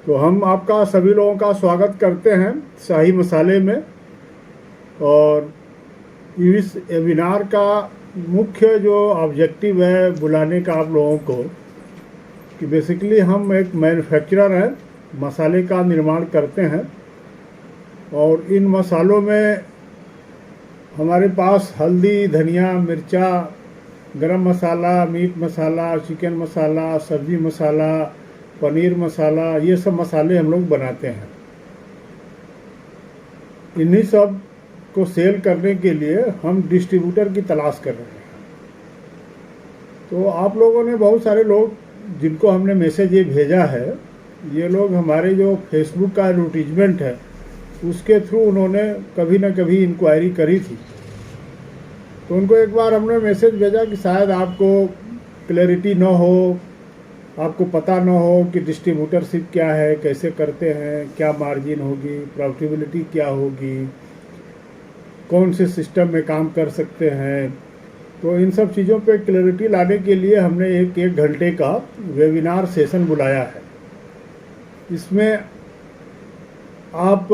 तो हम आपका सभी लोगों का स्वागत करते हैं शाही मसाले में। और इस वेबिनार का मुख्य जो ऑब्जेक्टिव है बुलाने का आप लोगों को कि बेसिकली हम एक मैन्युफैक्चरर हैं, मसाले का निर्माण करते हैं। और इन मसालों में हमारे पास हल्दी, धनिया, मिर्चा, गरम मसाला, मीट मसाला, चिकन मसाला, सब्जी मसाला, पनीर मसाला, ये सब मसाले हम लोग बनाते हैं। इन्हीं सब को सेल करने के लिए हम डिस्ट्रीब्यूटर की तलाश कर रहे हैं। तो आप लोगों ने, बहुत सारे लोग जिनको हमने मैसेज ये भेजा है, ये लोग हमारे जो फेसबुक का एडवर्टीजमेंट है उसके थ्रू उन्होंने कभी ना कभी इंक्वायरी करी थी। तो उनको एक बार हमने मैसेज भेजा कि शायद आपको क्लैरिटी ना हो, आपको पता ना हो कि डिस्ट्रीब्यूटरशिप क्या है, कैसे करते हैं, क्या मार्जिन होगी, प्रॉफिटेबिलिटी क्या होगी, कौन से सिस्टम में काम कर सकते हैं। तो इन सब चीज़ों पे क्लैरिटी लाने के लिए हमने एक घंटे का वेबिनार सेशन बुलाया है। इसमें आप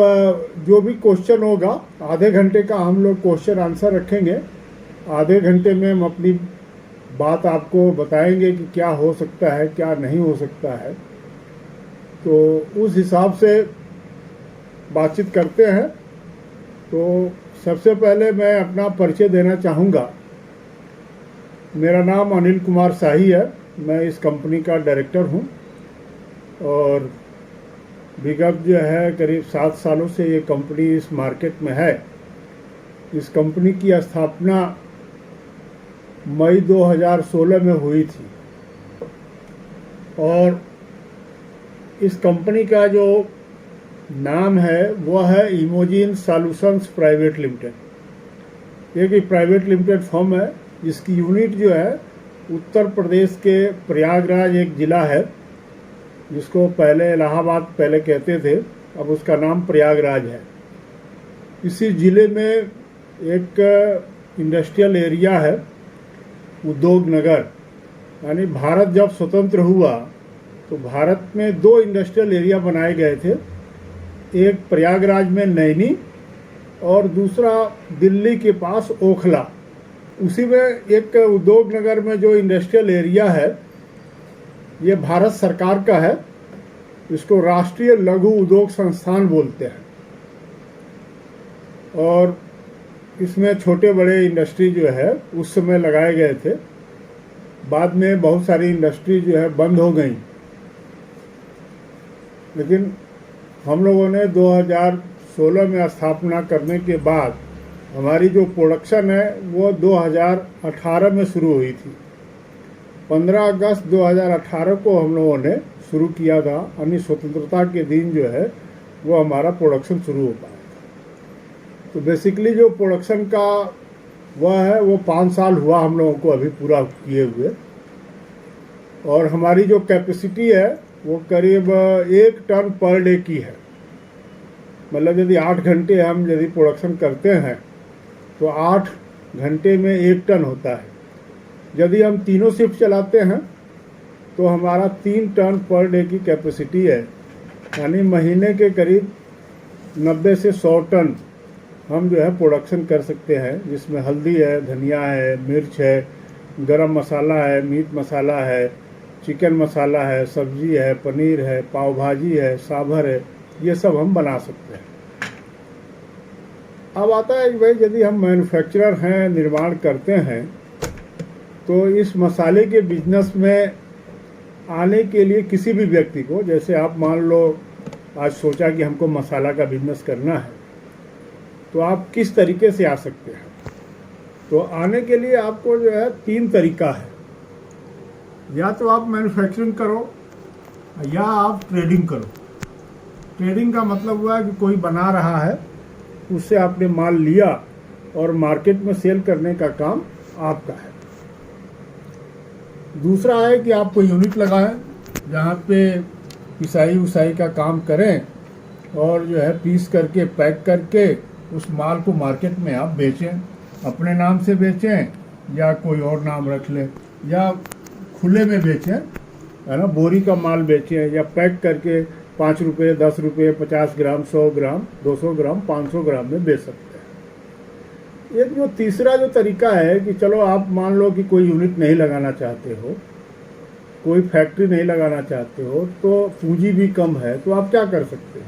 जो भी क्वेश्चन होगा, आधे घंटे का हम लोग क्वेश्चन आंसर रखेंगे। आधे घंटे में हम अपनी बात आपको बताएंगे कि क्या हो सकता है, क्या नहीं हो सकता है। तो उस हिसाब से बातचीत करते हैं। तो सबसे पहले मैं अपना परिचय देना चाहूँगा। मेरा नाम अनिल कुमार शाही है, मैं इस कंपनी का डायरेक्टर हूँ और विगत जो है करीब 7 सालों से ये कंपनी इस मार्केट में है। इस कंपनी की स्थापना मई 2016 में हुई थी और इस कंपनी का जो नाम है वह है इमोजिन सॉल्यूशंस प्राइवेट लिमिटेड। एक प्राइवेट लिमिटेड फर्म है जिसकी यूनिट जो है उत्तर प्रदेश के प्रयागराज एक ज़िला है, जिसको पहले इलाहाबाद पहले कहते थे, अब उसका नाम प्रयागराज है। इसी ज़िले में एक इंडस्ट्रियल एरिया है, उद्योग नगर। यानी भारत जब स्वतंत्र हुआ तो भारत में 2 इंडस्ट्रियल एरिया बनाए गए थे, एक प्रयागराज में नैनी और दूसरा दिल्ली के पास ओखला। उसी में एक उद्योग नगर में जो इंडस्ट्रियल एरिया है ये भारत सरकार का है। इसको राष्ट्रीय लघु उद्योग संस्थान बोलते हैं और इसमें छोटे बड़े इंडस्ट्री जो है उस समय लगाए गए थे। बाद में बहुत सारी इंडस्ट्री जो है बंद हो गई, लेकिन हम लोगों ने 2016 में स्थापना करने के बाद हमारी जो प्रोडक्शन है वो 2018 में शुरू हुई थी। 15 अगस्त 2018 को हम लोगों ने शुरू किया था, यानी स्वतंत्रता के दिन जो है वो हमारा प्रोडक्शन शुरू हो पाया था। तो बेसिकली जो प्रोडक्शन का वह है वो 5 साल हुआ हम लोगों को अभी पूरा किए हुए। और हमारी जो कैपेसिटी है वो करीब 1 टन पर डे की है। मतलब यदि 8 घंटे हम यदि प्रोडक्शन करते हैं तो 8 घंटे में 1 टन होता है। यदि हम तीनों शिफ्ट चलाते हैं तो हमारा 3 टन पर डे की कैपेसिटी है। यानी महीने के करीब 90 से 100 टन हम जो है प्रोडक्शन कर सकते हैं, जिसमें हल्दी है, धनिया है, मिर्च है, गरम मसाला है, मीट मसाला है, चिकन मसाला है, सब्जी है, पनीर है, पाव भाजी है, सांभर है, ये सब हम बना सकते हैं। अब आता है कि भाई यदि हम मैन्युफैक्चरर हैं, निर्माण करते हैं, तो इस मसाले के बिजनेस में आने के लिए किसी भी व्यक्ति को, जैसे आप मान लो आज सोचा कि हमको मसाला का बिजनेस करना है, तो आप किस तरीके से आ सकते हैं। तो आने के लिए आपको जो है 3 तरीका है। या तो आप मैन्युफैक्चरिंग करो या आप ट्रेडिंग करो। ट्रेडिंग का मतलब हुआ कि कोई बना रहा है, उससे आपने माल लिया और मार्केट में सेल करने का काम आपका है। दूसरा है कि आप कोई यूनिट लगाएं जहाँ पे पिसाई उसाई का काम करें और जो है पीस करके पैक करके उस माल को मार्केट में आप बेचें, अपने नाम से बेचें या कोई और नाम रख लें, या खुले में बेचें, है ना, बोरी का माल बेचें या पैक करके ₹5, ₹10, 50 ग्राम, 100 ग्राम, 200 ग्राम, 500 ग्राम में बेच सकते हैं। एक जो तीसरा जो तरीका है कि चलो आप मान लो कि कोई यूनिट नहीं लगाना चाहते हो, कोई फैक्ट्री नहीं लगाना चाहते हो, तो पूंजी भी कम है, तो आप क्या कर सकते हो?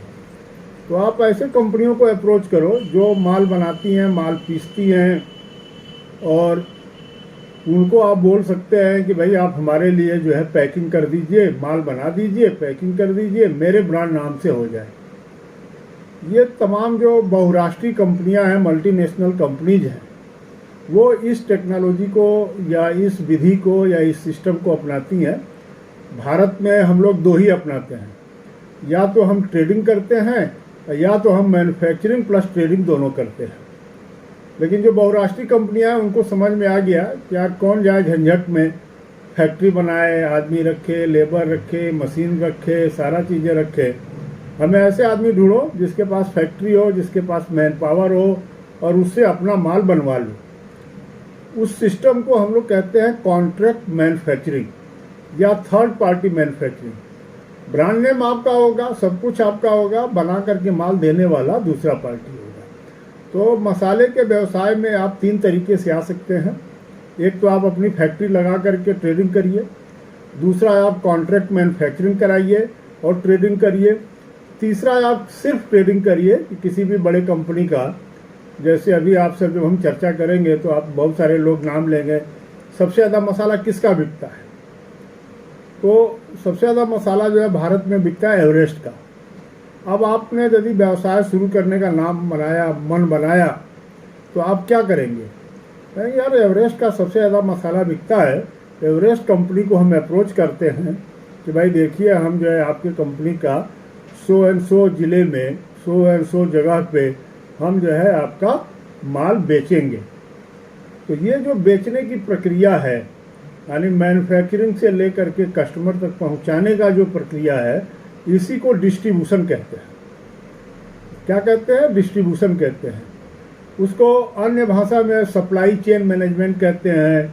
तो आप ऐसे कंपनियों को अप्रोच करो जो माल बनाती हैं, माल पीसती हैं, और उनको आप बोल सकते हैं कि भाई आप हमारे लिए जो है पैकिंग कर दीजिए, माल बना दीजिए, पैकिंग कर दीजिए, मेरे ब्रांड नाम से हो जाए। ये तमाम जो बहुराष्ट्रीय कंपनियां हैं, मल्टीनेशनल कंपनीज हैं, वो इस टेक्नोलॉजी को या इस विधि को या इस सिस्टम को अपनाती हैं। भारत में हम लोग दो ही अपनाते हैं, या तो हम ट्रेडिंग करते हैं या तो हम मैन्युफैक्चरिंग प्लस ट्रेडिंग दोनों करते हैं। लेकिन जो बहुराष्ट्रीय कंपनियां हैं उनको समझ में आ गया कि यार कौन जाए झंझट में, फैक्ट्री बनाए, आदमी रखे, लेबर रखे, मशीन रखे, सारा चीज़ें रखे। हमें ऐसे आदमी ढूंढो जिसके पास फैक्ट्री हो, जिसके पास मैन पावर हो, और उससे अपना माल बनवा लो। उस सिस्टम को हम लोग कहते हैं कॉन्ट्रैक्ट मैन्युफैक्चरिंग या third party manufacturing. Brand name आपका होगा, सब कुछ आपका होगा, बना करके माल देने वाला दूसरा पार्टी होगा। तो मसाले के व्यवसाय में आप 3 तरीके से आ सकते हैं। एक तो आप अपनी फैक्ट्री लगा करके ट्रेडिंग करिए, दूसरा आप कॉन्ट्रैक्ट मैन्युफैक्चरिंग कराइए और ट्रेडिंग करिए, तीसरा आप सिर्फ ट्रेडिंग करिए कि किसी भी बड़े कंपनी का, जैसे अभी आपसे जब हम चर्चा करेंगे तो आप बहुत सारे लोग नाम लेंगे, सबसे ज़्यादा मसाला किसका बिकता है? तो सबसे ज़्यादा मसाला जो है भारत में बिकता है एवरेस्ट का। अब आपने यदि व्यवसाय शुरू करने का मन बनाया, तो आप क्या करेंगे? कहेंगे यार एवरेस्ट का सबसे ज़्यादा मसाला बिकता है, एवरेस्ट कंपनी को हम अप्रोच करते हैं कि भाई देखिए हम जो है आपकी कंपनी का 100 एंड 100 ज़िले में 100 एंड 100 जगह पे हम जो है आपका माल बेचेंगे। तो ये जो बेचने की प्रक्रिया है, यानी मैन्युफैक्चरिंग से लेकर के कस्टमर तक पहुंचाने का जो प्रक्रिया है, इसी को डिस्ट्रीब्यूशन कहते हैं। क्या कहते हैं? डिस्ट्रीब्यूशन कहते हैं। उसको अन्य भाषा में सप्लाई चेन मैनेजमेंट कहते हैं।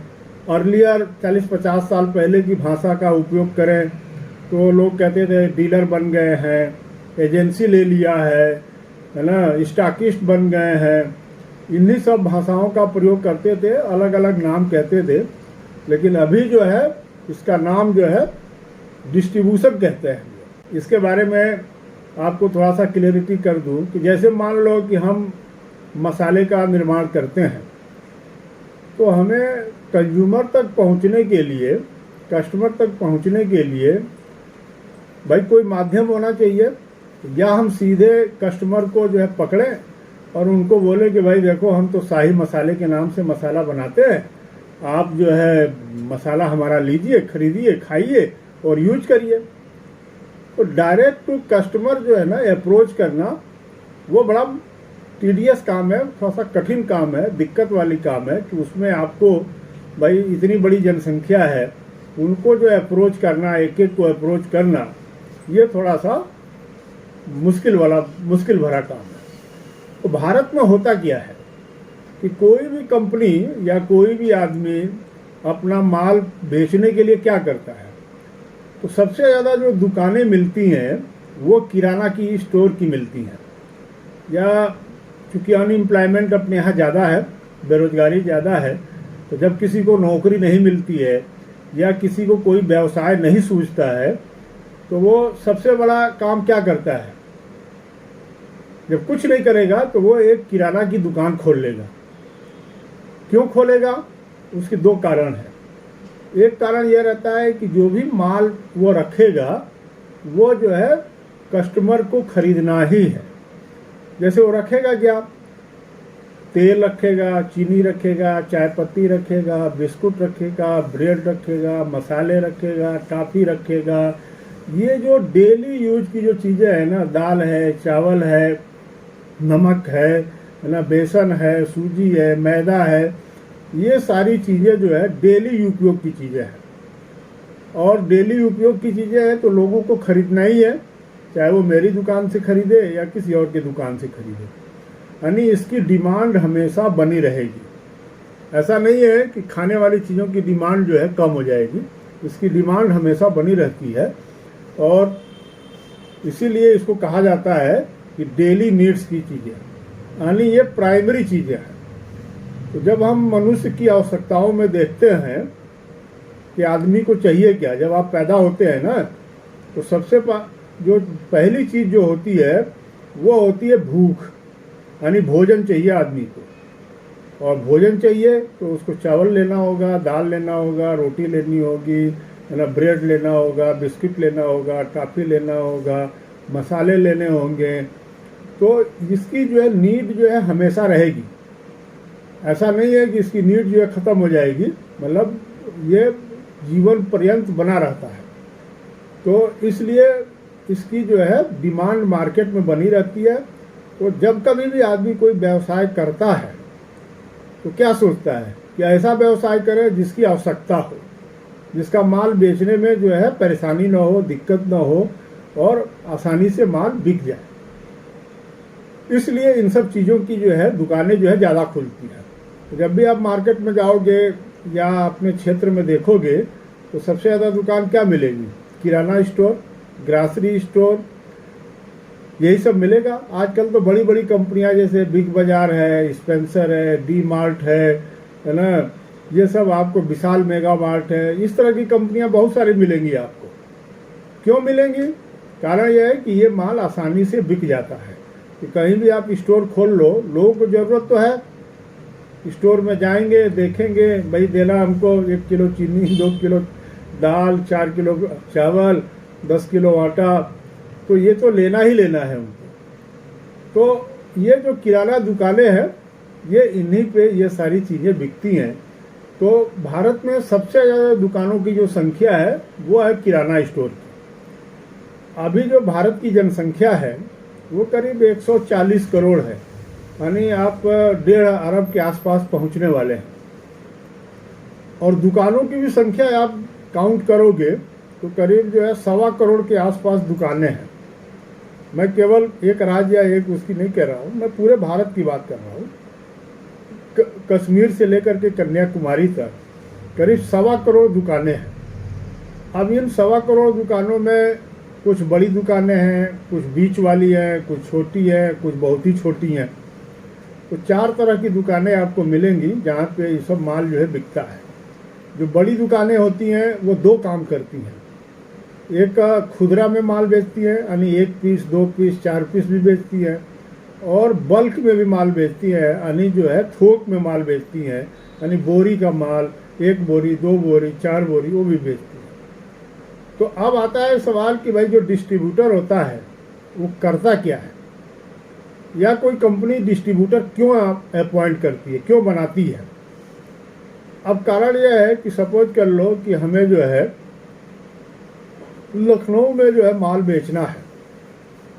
अर्लियर 40-50 साल पहले की भाषा का उपयोग करें तो लोग कहते थे डीलर बन गए हैं, एजेंसी ले लिया है ना, स्टॉकिस्ट बन गए हैं। इन्हीं सब भाषाओं का प्रयोग करते थे, अलग अलग नाम कहते थे। लेकिन अभी जो है इसका नाम जो है डिस्ट्रीब्यूशन कहते हैं। इसके बारे में आपको थोड़ा सा क्लियरिटी कर दूं कि जैसे मान लो कि हम मसाले का निर्माण करते हैं, तो हमें कंज्यूमर तक पहुंचने के लिए, कस्टमर तक पहुंचने के लिए भाई कोई माध्यम होना चाहिए, या हम सीधे कस्टमर को जो है पकड़ें और उनको बोले कि भाई देखो हम तो शाही मसाले के नाम से मसाला बनाते हैं, आप जो है मसाला हमारा लीजिए, खरीदिए, खाइए और यूज करिए। तो डायरेक्ट टू कस्टमर जो है ना अप्रोच करना, वो बड़ा टीडियस काम है, थोड़ा सा कठिन काम है, दिक्कत वाली काम है कि उसमें आपको भाई इतनी बड़ी जनसंख्या है, उनको जो अप्रोच करना, एक एक को अप्रोच करना, ये थोड़ा सा मुश्किल भरा काम है। तो भारत में होता क्या है कि कोई भी कंपनी या कोई भी आदमी अपना माल बेचने के लिए क्या करता है, तो सबसे ज़्यादा जो दुकानें मिलती हैं वो किराना की स्टोर की मिलती हैं। या चूँकि अनएम्प्लॉयमेंट अपने यहाँ ज़्यादा है, बेरोजगारी ज़्यादा है, तो जब किसी को नौकरी नहीं मिलती है या किसी को कोई व्यवसाय नहीं सूझता है, तो वो सबसे बड़ा काम क्या करता है? जब कुछ नहीं करेगा तो वो एक किराना की दुकान खोल लेगा। क्यों खोलेगा? उसके 2 कारण हैं। एक कारण यह रहता है कि जो भी माल वो रखेगा वो जो है कस्टमर को खरीदना ही है। जैसे वो रखेगा क्या? तेल रखेगा, चीनी रखेगा, चाय पत्ती रखेगा, बिस्कुट रखेगा, ब्रेड रखेगा, मसाले रखेगा, टॉफ़ी रखेगा। ये जो डेली यूज की जो चीज़ें हैं ना, दाल है, चावल है, नमक है ना, बेसन है, सूजी है, मैदा है, ये सारी चीज़ें जो है डेली उपयोग की चीज़ें हैं। और डेली उपयोग की चीज़ें हैं तो लोगों को खरीदना ही है, चाहे वो मेरी दुकान से खरीदे या किसी और की दुकान से खरीदे। यानी इसकी डिमांड हमेशा बनी रहेगी। ऐसा नहीं है कि खाने वाली चीज़ों की डिमांड जो है कम हो जाएगी, इसकी डिमांड हमेशा बनी रहती है। और इसीलिए इसको कहा जाता है कि डेली नीड्स की चीज़ें, यानी ये प्राइमरी चीज़ें हैं। तो जब हम मनुष्य की आवश्यकताओं में देखते हैं कि आदमी को चाहिए क्या, जब आप पैदा होते हैं ना, तो सबसे जो पहली चीज़ जो होती है वो होती है भूख, यानी भोजन चाहिए आदमी को। और भोजन चाहिए तो उसको चावल लेना होगा, दाल लेना होगा, रोटी लेनी होगी, है ना, ब्रेड लेना होगा, बिस्किट लेना होगा, टॉफ़ी लेना होगा, मसाले लेने होंगे। तो इसकी जो है नीड जो है हमेशा रहेगी। ऐसा नहीं है कि इसकी नीड जो है ख़त्म हो जाएगी, मतलब ये जीवन पर्यंत बना रहता है। तो इसलिए इसकी जो है डिमांड मार्केट में बनी रहती है। तो जब कभी भी आदमी कोई व्यवसाय करता है तो क्या सोचता है कि ऐसा व्यवसाय करे जिसकी आवश्यकता हो, जिसका माल बेचने में जो है परेशानी ना हो, दिक्कत ना हो और आसानी से माल बिक जाए। इसलिए इन सब चीज़ों की जो है दुकानें जो है ज़्यादा खुलती हैं। तो जब भी आप मार्केट में जाओगे या अपने क्षेत्र में देखोगे तो सबसे ज़्यादा दुकान क्या मिलेगी? किराना स्टोर, ग्रासरी स्टोर, यही सब मिलेगा। आजकल तो बड़ी बड़ी कंपनियां जैसे बिग बाजार है, स्पेंसर है, डी मार्ट है ना, ये सब आपको, विशाल मेगा मार्ट है, इस तरह की कंपनियां बहुत सारी मिलेंगी आपको। क्यों मिलेंगी? कारण यह है कि ये माल आसानी से बिक जाता है। कि कहीं भी आप स्टोर खोल लो, लोगों को ज़रूरत तो है, स्टोर में जाएंगे, देखेंगे, भाई देना हमको 1 किलो चीनी, 2 किलो दाल, 4 किलो चावल, 10 किलो आटा, तो ये तो लेना ही लेना है उनको। तो ये जो किराना दुकानें हैं, ये इन्हीं पे ये सारी चीज़ें बिकती हैं। तो भारत में सबसे ज़्यादा दुकानों की जो संख्या है वो है किराना स्टोर की। अभी जो भारत की जनसंख्या है वो करीब 140 करोड़ है, यानी आप 1.5 अरब के आसपास पहुंचने वाले हैं। और दुकानों की भी संख्या आप काउंट करोगे तो करीब जो है 1.25 करोड़ के आसपास दुकानें हैं। मैं केवल एक राज्य या एक उसकी नहीं कह रहा हूँ, मैं पूरे भारत की बात कर रहा हूँ। कश्मीर से लेकर के कन्याकुमारी तक करीब 1.25 करोड़ दुकानें हैं। अब इन 1.25 करोड़ दुकानों में कुछ बड़ी दुकानें हैं, कुछ बीच वाली हैं, कुछ छोटी हैं, कुछ बहुत ही छोटी हैं। तो 4 तरह की दुकानें आपको मिलेंगी जहाँ पे ये सब माल जो है बिकता है। जो बड़ी दुकानें होती हैं वो 2 काम करती हैं। एक खुदरा में माल बेचती है, यानी 1 पीस, 2 पीस, 4 पीस भी बेचती है, और बल्क में भी माल बेचती है, यानी जो है थोक में माल बेचती है, यानी बोरी का माल, 1 बोरी, 2 बोरी, 4 बोरी, वो भी बेचती है। तो अब आता है सवाल कि भाई जो डिस्ट्रीब्यूटर होता है वो करता क्या है, या कोई कंपनी डिस्ट्रीब्यूटर क्यों अपॉइंट करती है, क्यों बनाती है? अब कारण यह है कि सपोज कर लो कि हमें जो है लखनऊ में जो है माल बेचना है।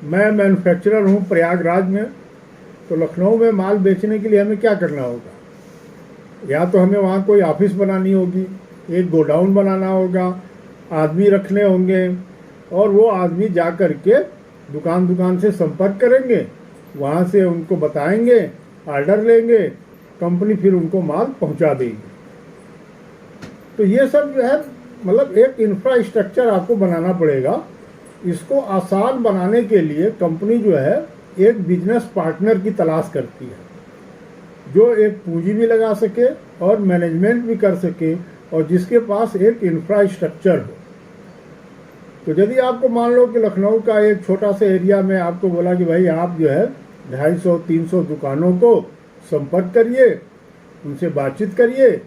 मैं मैन्युफैक्चरर हूँ प्रयागराज में, तो लखनऊ में माल बेचने के लिए हमें क्या करना होगा? या तो हमें वहाँ कोई ऑफिस बनानी होगी, एक गोडाउन बनाना होगा, आदमी रखने होंगे, और वो आदमी जा कर के दुकान दुकान से संपर्क करेंगे, वहाँ से उनको बताएंगे, ऑर्डर लेंगे, कंपनी फिर उनको माल पहुँचा देगी। तो ये सब जो है मतलब एक इंफ्रास्ट्रक्चर आपको बनाना पड़ेगा। इसको आसान बनाने के लिए कंपनी जो है एक बिजनेस पार्टनर की तलाश करती है, जो एक पूंजी भी लगा सके और मैनेजमेंट भी कर सके, और जिसके पास एक इंफ्रास्ट्रक्चर हो। तो यदि आपको मान लो कि लखनऊ का एक छोटा सा एरिया में आपको बोला कि भाई आप जो है 250-300 दुकानों को संपर्क करिए, उनसे बातचीत करिए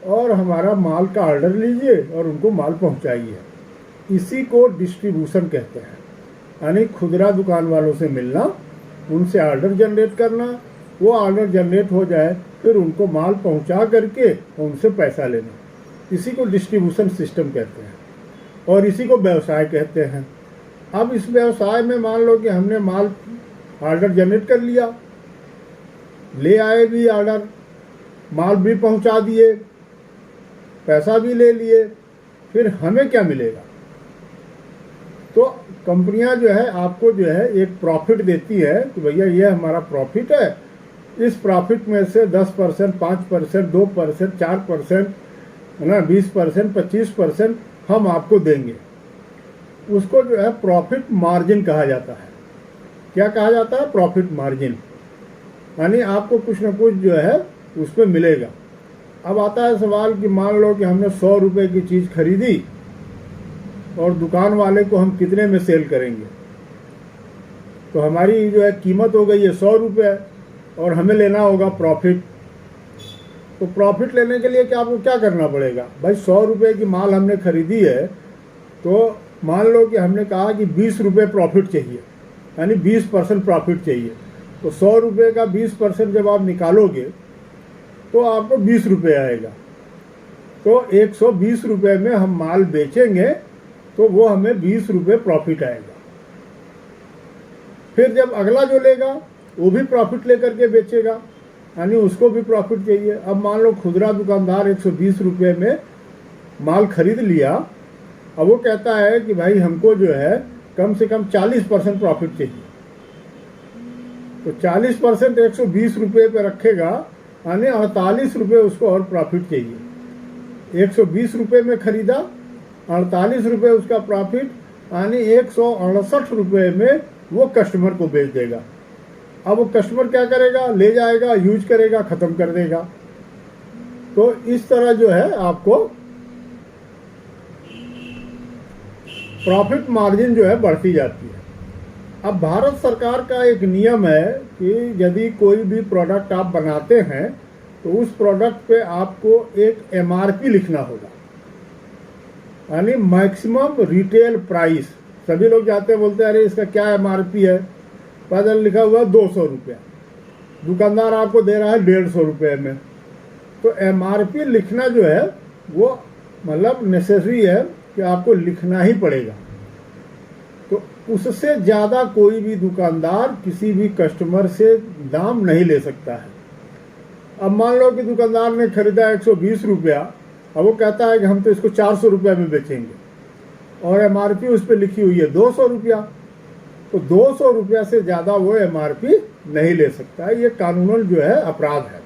और हमारा माल का ऑर्डर लीजिए और उनको माल पहुंचाइए, इसी को डिस्ट्रीब्यूशन कहते हैं। यानी खुदरा दुकान वालों से मिलना, उनसे ऑर्डर जनरेट करना, वो ऑर्डर जनरेट हो जाए फिर उनको माल पहुंचा करके उनसे पैसा लेना, इसी को डिस्ट्रीब्यूशन सिस्टम कहते हैं, और इसी को व्यवसाय कहते हैं। अब इस व्यवसाय में मान लो कि हमने माल ऑर्डर जनरेट कर लिया, ले आए भी ऑर्डर, माल भी पहुंचा दिए, पैसा भी ले लिए, फिर हमें क्या मिलेगा? तो कंपनियां जो है आपको जो है एक प्रॉफिट देती है कि भैया ये हमारा प्रॉफिट है, इस प्रॉफिट में से 10%, 5%, 2%, 4%, है ना, 20%, 25% हम आपको देंगे। उसको जो है प्रॉफिट मार्जिन कहा जाता है। क्या कहा जाता है? Profit margin. यानी आपको कुछ ना कुछ जो है उस पर मिलेगा। अब आता है सवाल कि मान लो कि हमने 100 रुपये की चीज़ खरीदी और दुकान वाले को हम कितने में सेल करेंगे। तो हमारी जो है कीमत हो गई है 100 रुपये और हमें लेना होगा प्रॉफिट। तो प्रॉफिट लेने के लिए क्या आपको क्या करना पड़ेगा भाई? 100 रुपये की माल हमने खरीदी है, तो मान लो कि हमने कहा कि 20 रुपये प्रॉफिट चाहिए, यानी 20% प्रॉफिट चाहिए। तो 100 रुपये का 20% जब आप निकालोगे तो आपको 20 रुपये आएगा। तो 120 रुपये में हम माल बेचेंगे तो वो हमें 20 रुपये प्रॉफिट आएगा। फिर जब अगला जो लेगा वो भी प्रॉफिट लेकर के बेचेगा, यानी उसको भी प्रॉफिट चाहिए। अब मान लो खुदरा दुकानदार 120 रुपये में माल खरीद लिया, अब वो कहता है कि भाई हमको जो है कम से कम 40% प्रॉफिट चाहिए। तो 40% 120 रुपये पे रखेगा, यानी 48 रुपये उसको और प्रॉफिट चाहिए। 120 रुपये में खरीदा, 48 रुपये उसका प्रॉफिट, यानी 168 रुपये में वो कस्टमर को बेच देगा। अब वो कस्टमर क्या करेगा? ले जाएगा, यूज करेगा, ख़त्म कर देगा। तो इस तरह जो है आपको प्रॉफिट मार्जिन जो है बढ़ती जाती है। अब भारत सरकार का एक नियम है कि यदि कोई भी प्रोडक्ट आप बनाते हैं तो उस प्रोडक्ट पे आपको एक MRP लिखना होगा, यानी मैक्सिमम रिटेल प्राइस। सभी लोग जाते हैं बोलते हैं अरे इसका क्या MRP है, पैदल लिखा हुआ है 200 रुपया, दुकानदार आपको दे रहा है 150 रुपये में। तो MRP लिखना जो है वो मतलब नेसेसरी है कि आपको लिखना ही पड़ेगा। तो उससे ज़्यादा कोई भी दुकानदार किसी भी कस्टमर से दाम नहीं ले सकता है। अब मान लो कि दुकानदार ने खरीदा 120 रुपया, अब वो कहता है कि हम तो इसको 400 रुपये में बेचेंगे और MRP उस पर लिखी हुई है 200 रुपया। तो 200 रुपया से ज़्यादा वो MRP नहीं ले सकता है। ये कानूनन जो है अपराध है।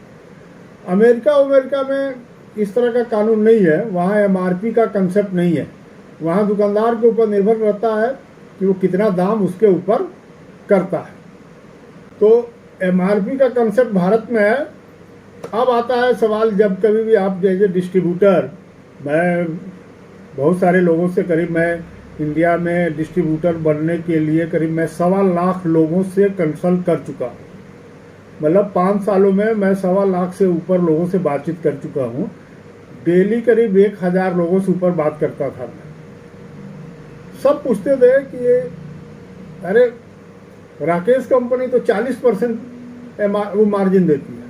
अमेरिका में इस तरह का कानून नहीं है, वहाँ MRP का कंसेप्ट नहीं है। वहाँ दुकानदार के ऊपर निर्भर रहता है कि वो कितना दाम उसके ऊपर करता है। तो MRP का कंसेप्ट भारत में है। अब आता है सवाल, जब कभी भी आप जैसे डिस्ट्रीब्यूटर, मैं बहुत सारे लोगों से करीब मैं इंडिया में डिस्ट्रीब्यूटर बनने के लिए करीब मैं 1.25 लाख लोगों से कंसल्ट कर चुका हूँ। मतलब 5 सालों में मैं 1.25 लाख से ऊपर लोगों से बातचीत कर चुका हूँ। डेली करीब 1000 लोगों से ऊपर बात करता था मैं। सब पूछते थे कि अरे राकेश कंपनी तो 40% वो मार्जिन देती है,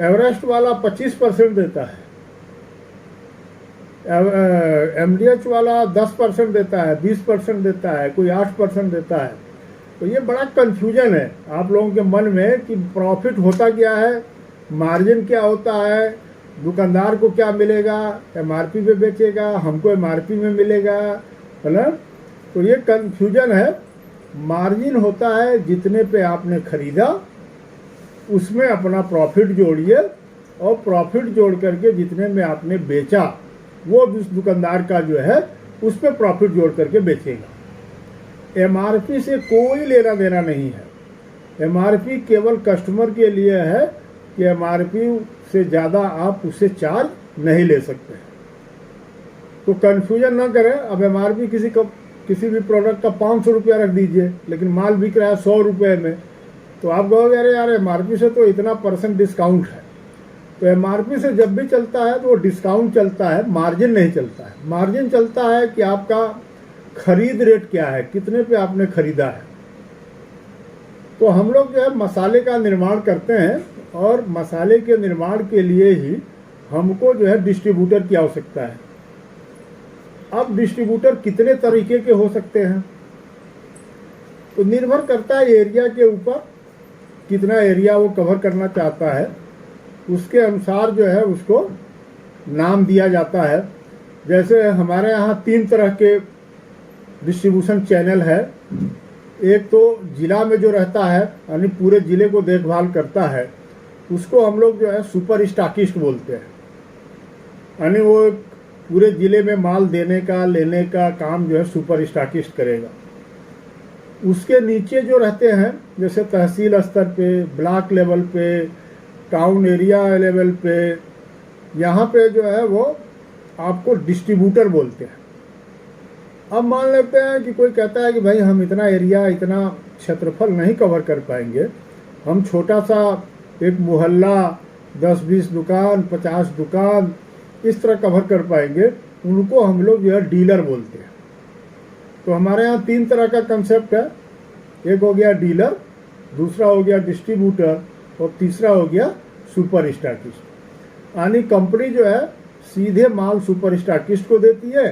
एवरेस्ट वाला 25% देता है, MDH वाला 10% देता है, 20% देता है, कोई 8% देता है। तो ये बड़ा कंफ्यूजन है आप लोगों के मन में कि प्रॉफिट होता क्या है, मार्जिन क्या होता है, दुकानदार को क्या मिलेगा, MRP पे बेचेगा, हमको MRP में मिलेगा, है ना। तो ये कंफ्यूजन है। मार्जिन होता है जितने पे आपने खरीदा उसमें अपना प्रॉफिट जोड़िए और प्रॉफिट जोड़ करके जितने में आपने बेचा वो उस दुकानदार का जो है उस पर प्रॉफिट जोड़ करके बेचेगा। MRP से कोई लेना देना नहीं है। MRP केवल कस्टमर के लिए है कि MRP से ज़्यादा आप उससे चार्ज नहीं ले सकते। तो कन्फ्यूजन ना करें। अब MRP किसी भी प्रोडक्ट का 500 रुपया रख दीजिए, लेकिन माल बिक रहा है 100 रुपये में, तो आप कहोगे अरे यार MRP से तो इतना % डिस्काउंट है। तो MRP से जब भी चलता है तो वो डिस्काउंट चलता है, मार्जिन नहीं चलता है। मार्जिन चलता है कि आपका खरीद रेट क्या है, कितने पे आपने खरीदा है। तो हम लोग जो है मसाले का निर्माण करते हैं और मसाले के निर्माण के लिए ही हमको जो है डिस्ट्रीब्यूटर की आवश्यकता है। अब डिस्ट्रीब्यूटर कितने तरीके के हो सकते हैं तो निर्भर करता है एरिया के ऊपर, कितना एरिया वो कवर करना चाहता है उसके अनुसार जो है उसको नाम दिया जाता है। जैसे हमारे यहाँ 3 तरह के डिस्ट्रीब्यूशन चैनल है। एक तो ज़िला में जो रहता है यानी पूरे ज़िले को देखभाल करता है, उसको हम लोग जो है सुपर स्टॉकिस्ट बोलते हैं। यानी वो पूरे ज़िले में माल देने का लेने का काम जो है सुपर स्टॉकिस्ट करेगा। उसके नीचे जो रहते हैं जैसे तहसील स्तर पे, ब्लॉक लेवल पे, टाउन एरिया लेवल पे, यहाँ पे जो है वो आपको डिस्ट्रीब्यूटर बोलते हैं। अब मान लेते हैं कि कोई कहता है कि भाई हम इतना एरिया, इतना क्षेत्रफल नहीं कवर कर पाएंगे, हम छोटा सा एक मोहल्ला 10-20 दुकान, 50 दुकान इस तरह कवर कर पाएंगे, उनको हम लोग जो है डीलर बोलते हैं। तो हमारे यहाँ 3 तरह का कंसेप्ट है। एक हो गया डीलर, दूसरा हो गया डिस्ट्रीब्यूटर और तीसरा हो गया सुपर स्टॉकिस्ट। यानी कंपनी जो है सीधे माल सुपर स्टॉकिस्ट को देती है,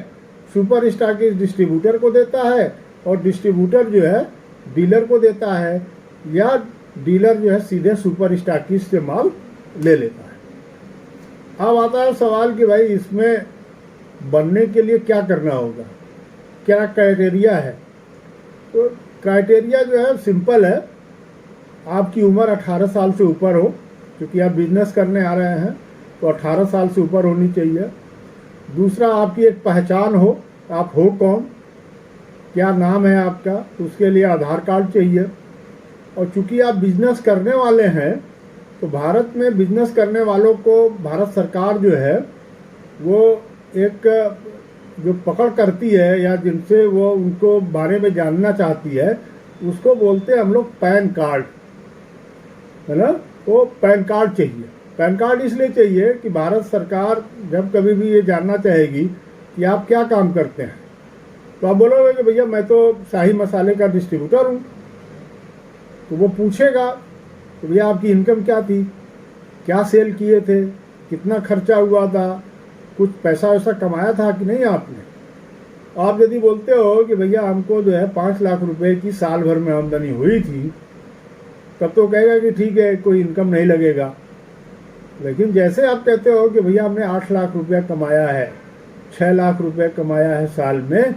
सुपर स्टॉकिस्ट डिस्ट्रीब्यूटर को देता है और डिस्ट्रीब्यूटर जो है डीलर को देता है, या डीलर जो है सीधे सुपर स्टॉकिस्ट से माल ले लेता है। अब आता है सवाल कि भाई इसमें बनने के लिए क्या करना होगा, क्या क्राइटेरिया है। तो क्राइटेरिया जो है सिंपल है, आपकी उम्र 18 साल से ऊपर हो, क्योंकि आप बिजनेस करने आ रहे हैं तो 18 साल से ऊपर होनी चाहिए। दूसरा, आपकी एक पहचान हो, आप हो कौन, क्या नाम है आपका, उसके लिए आधार कार्ड चाहिए। और चूंकि आप बिजनेस करने वाले हैं तो भारत में बिजनेस करने वालों को भारत सरकार जो है वो एक जो पकड़ करती है या जिनसे वो उनको बारे में जानना चाहती है, उसको बोलते हैं हम लोग पैन कार्ड, है ना। तो पैन कार्ड चाहिए। पैन कार्ड इसलिए चाहिए कि भारत सरकार जब कभी भी ये जानना चाहेगी कि आप क्या काम करते हैं, तो आप बोलोगे कि भैया मैं तो शाही मसाले का डिस्ट्रीब्यूटर हूँ, तो वो पूछेगा तो भैया आपकी इनकम क्या थी, क्या सेल किए थे, कितना खर्चा हुआ था, कुछ पैसा वैसा कमाया था कि नहीं आपने। आप यदि बोलते हो कि भैया हमको जो है 5 लाख रुपए की साल भर में आमदनी हुई थी, तब तो कहेगा कि ठीक है कोई इनकम नहीं लगेगा। लेकिन जैसे आप कहते हो कि भैया हमने 8 लाख रुपया कमाया है, 6 लाख रुपया कमाया है साल में,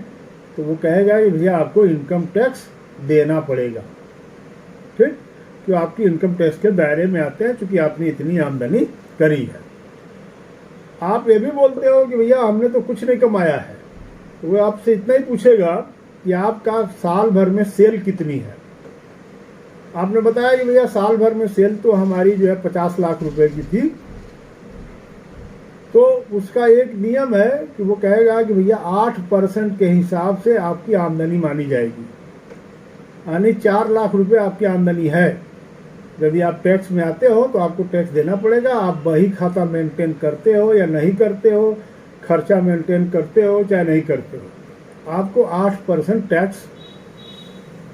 तो वो कहेगा कि भैया आपको इनकम टैक्स देना पड़ेगा, ठीक, तो आपकी इनकम टैक्स के दायरे में आते हैं चूंकि आपने इतनी आमदनी करी है। आप ये भी बोलते हो कि भैया हमने तो कुछ नहीं कमाया है, तो वो आपसे इतना ही पूछेगा कि आपका साल भर में सेल कितनी है। आपने बताया कि भैया साल भर में सेल तो हमारी जो है 50 लाख रुपए की थी, तो उसका एक नियम है कि वो कहेगा कि भैया 8% के हिसाब से आपकी आमदनी मानी जाएगी। यानी 4 लाख रुपए आपकी आमदनी है, यदि आप टैक्स में आते हो तो आपको टैक्स देना पड़ेगा। आप बही खाता मेंटेन करते हो या नहीं करते हो, खर्चा मेंटेन करते हो चाहे नहीं करते हो, आपको 8% टैक्स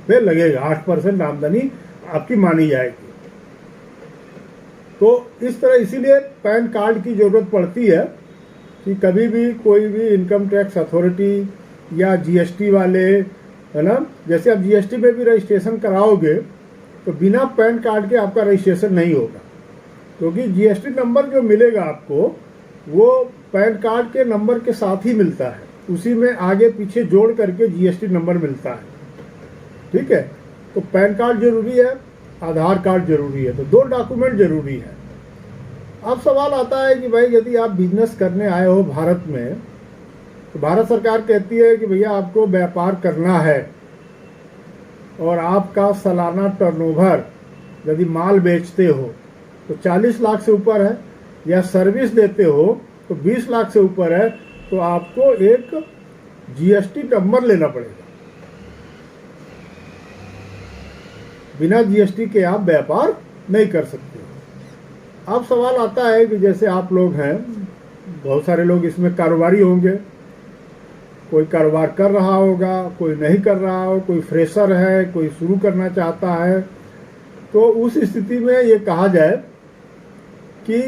पे लगेगा, 8% आमदनी आपकी मानी जाएगी। तो इस तरह इसीलिए पैन कार्ड की ज़रूरत पड़ती है कि कभी भी कोई भी इनकम टैक्स अथॉरिटी या जीएसटी वाले, है ना, जैसे आप जीएसटी में भी रजिस्ट्रेशन कराओगे तो बिना पैन कार्ड के आपका रजिस्ट्रेशन नहीं होगा, क्योंकि जीएसटी नंबर जो मिलेगा आपको वो पैन कार्ड के नंबर के साथ ही मिलता है, उसी में आगे पीछे जोड़ करके जीएसटी नंबर मिलता है, ठीक है। तो पैन कार्ड जरूरी है, आधार कार्ड जरूरी है, तो 2 डॉक्यूमेंट जरूरी है। अब सवाल आता है कि भाई यदि आप बिजनेस करने आए हो भारत में, तो भारत सरकार कहती है कि भैया आपको व्यापार करना है और आपका सालाना टर्नओवर यदि माल बेचते हो तो 40 लाख से ऊपर है, या सर्विस देते हो तो 20 लाख से ऊपर है, तो आपको एक जीएसटी नंबर लेना पड़ेगा। बिना जीएसटी के आप व्यापार नहीं कर सकते। अब सवाल आता है कि जैसे आप लोग हैं, बहुत सारे लोग इसमें कारोबारी होंगे, कोई कारोबार कर रहा होगा, कोई नहीं कर रहा हो, कोई फ्रेशर है, कोई शुरू करना चाहता है। तो उस स्थिति में ये कहा जाए कि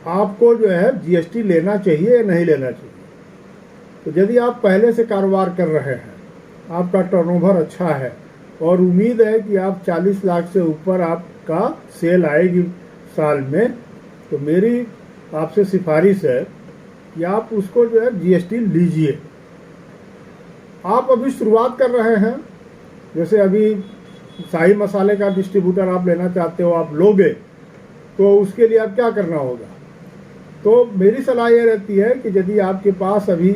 आपको जो है जीएसटी लेना चाहिए या नहीं लेना चाहिए। तो यदि आप पहले से कारोबार कर रहे हैं, आपका टर्नओवर अच्छा है और उम्मीद है कि आप 40 लाख से ऊपर आपका सेल आएगी साल में, तो मेरी आपसे सिफारिश है कि आप उसको जो है जीएसटी लीजिए। आप अभी शुरुआत कर रहे हैं, जैसे अभी शाही मसाले का डिस्ट्रीब्यूटर आप लेना चाहते हो, आप लोगे, तो उसके लिए आप क्या करना होगा। तो मेरी सलाह ये रहती है कि यदि आपके पास अभी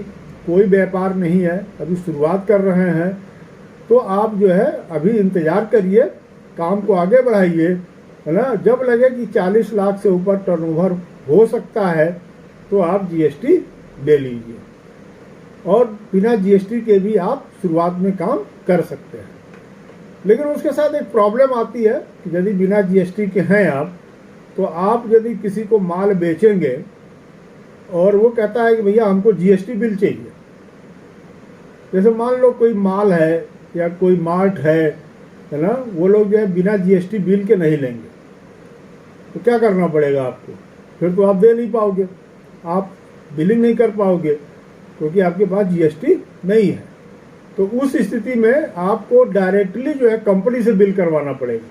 कोई व्यापार नहीं है, अभी शुरुआत कर रहे हैं, तो आप जो है अभी इंतज़ार करिए, काम को आगे बढ़ाइए, है ना। जब लगे कि 40 लाख से ऊपर टर्नओवर हो सकता है तो आप जीएसटी ले लीजिए, और बिना जीएसटी के भी आप शुरुआत में काम कर सकते हैं। लेकिन उसके साथ एक प्रॉब्लम आती है कि यदि बिना जीएसटी के हैं आप, तो आप यदि किसी को माल बेचेंगे और वो कहता है कि भैया हमको जीएसटी बिल चाहिए, जैसे मान लो कोई माल है या कोई मार्ट है ना, वो लोग जो है बिना जीएसटी बिल के नहीं लेंगे, तो क्या करना पड़ेगा आपको? फिर तो आप दे नहीं पाओगे, आप बिलिंग नहीं कर पाओगे, क्योंकि आपके पास जीएसटी नहीं है। तो उस स्थिति में आपको डायरेक्टली जो है कंपनी से बिल करवाना पड़ेगा।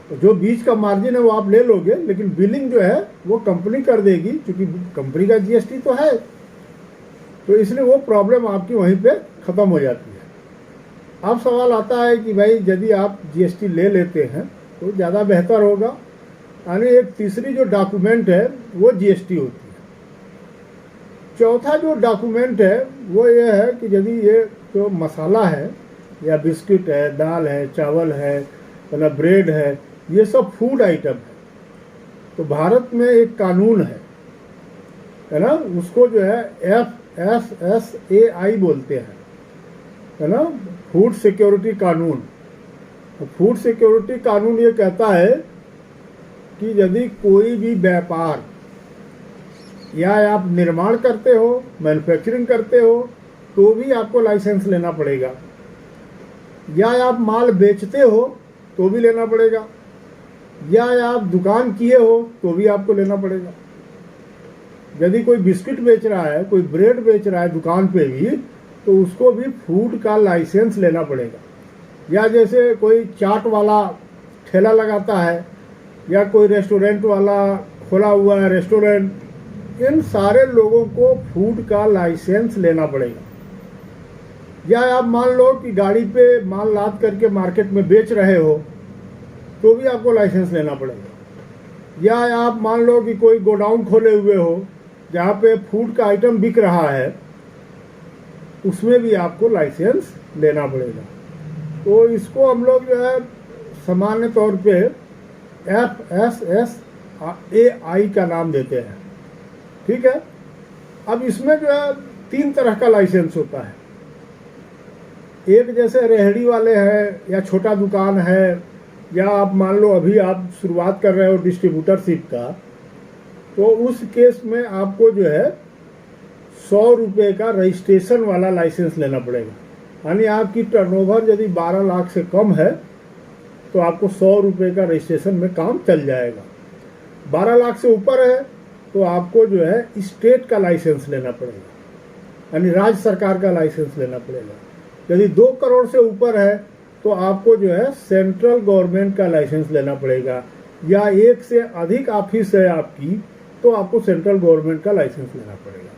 तो जो बीच का मार्जिन है वो आप ले लोगे, लेकिन बिलिंग जो है वो कंपनी कर देगी, क्योंकि कंपनी का जीएसटी तो है। तो इसलिए वो प्रॉब्लम आपकी वहीं पे ख़त्म हो जाती है। अब सवाल आता है कि भाई यदि आप जीएसटी ले लेते हैं तो ज़्यादा बेहतर होगा, यानी एक तीसरी जो डॉक्यूमेंट है वो जीएसटी होती है। चौथा जो डॉक्यूमेंट है वो ये है कि यदि ये जो मसाला है या बिस्किट है, दाल है, चावल है, मतलब ब्रेड है, ये सब फूड आइटम है, तो भारत में एक कानून है ना, उसको जो है FSSAI बोलते हैं, है ना, फूड सिक्योरिटी कानून। तो फूड सिक्योरिटी कानून ये कहता है कि यदि कोई भी व्यापार या आप निर्माण करते हो, मैन्युफैक्चरिंग करते हो, तो भी आपको लाइसेंस लेना पड़ेगा, या आप माल बेचते हो तो भी लेना पड़ेगा, या आप दुकान किए हो तो भी आपको लेना पड़ेगा। यदि कोई बिस्किट बेच रहा है, कोई ब्रेड बेच रहा है दुकान पे भी, तो उसको भी फूड का लाइसेंस लेना पड़ेगा। या जैसे कोई चाट वाला ठेला लगाता है, या कोई रेस्टोरेंट वाला खोला हुआ है रेस्टोरेंट, इन सारे लोगों को फूड का लाइसेंस लेना पड़ेगा। या आप मान लो कि गाड़ी पे माल लाद करके मार्केट में बेच रहे हो, तो भी आपको लाइसेंस लेना पड़ेगा। या आप मान लो कि कोई गोडाउन खोले हुए हो जहाँ पे फूड का आइटम बिक रहा है, उसमें भी आपको लाइसेंस लेना पड़ेगा। तो इसको हम लोग जो है सामान्य तौर पे FSSAI का नाम देते हैं, ठीक है। अब इसमें जो है 3 तरह का लाइसेंस होता है। एक जैसे रेहड़ी वाले हैं, या छोटा दुकान है, या आप मान लो अभी आप शुरुआत कर रहे हो डिस्ट्रीब्यूटरशिप का, तो उस केस में आपको जो है 100 रुपये का रजिस्ट्रेशन वाला लाइसेंस लेना पड़ेगा। यानी आपकी टर्नओवर यदि 12 लाख से कम है तो आपको 100 रुपये का रजिस्ट्रेशन में काम चल जाएगा। 12 लाख से ऊपर है तो आपको जो है स्टेट का लाइसेंस लेना पड़ेगा, यानी राज्य सरकार का लाइसेंस लेना पड़ेगा। यदि 2 करोड़ से ऊपर है तो आपको जो है सेंट्रल गवर्नमेंट का लाइसेंस लेना पड़ेगा, या 1 से अधिक ऑफिस है आपकी तो आपको सेंट्रल गवर्नमेंट का लाइसेंस लेना पड़ेगा।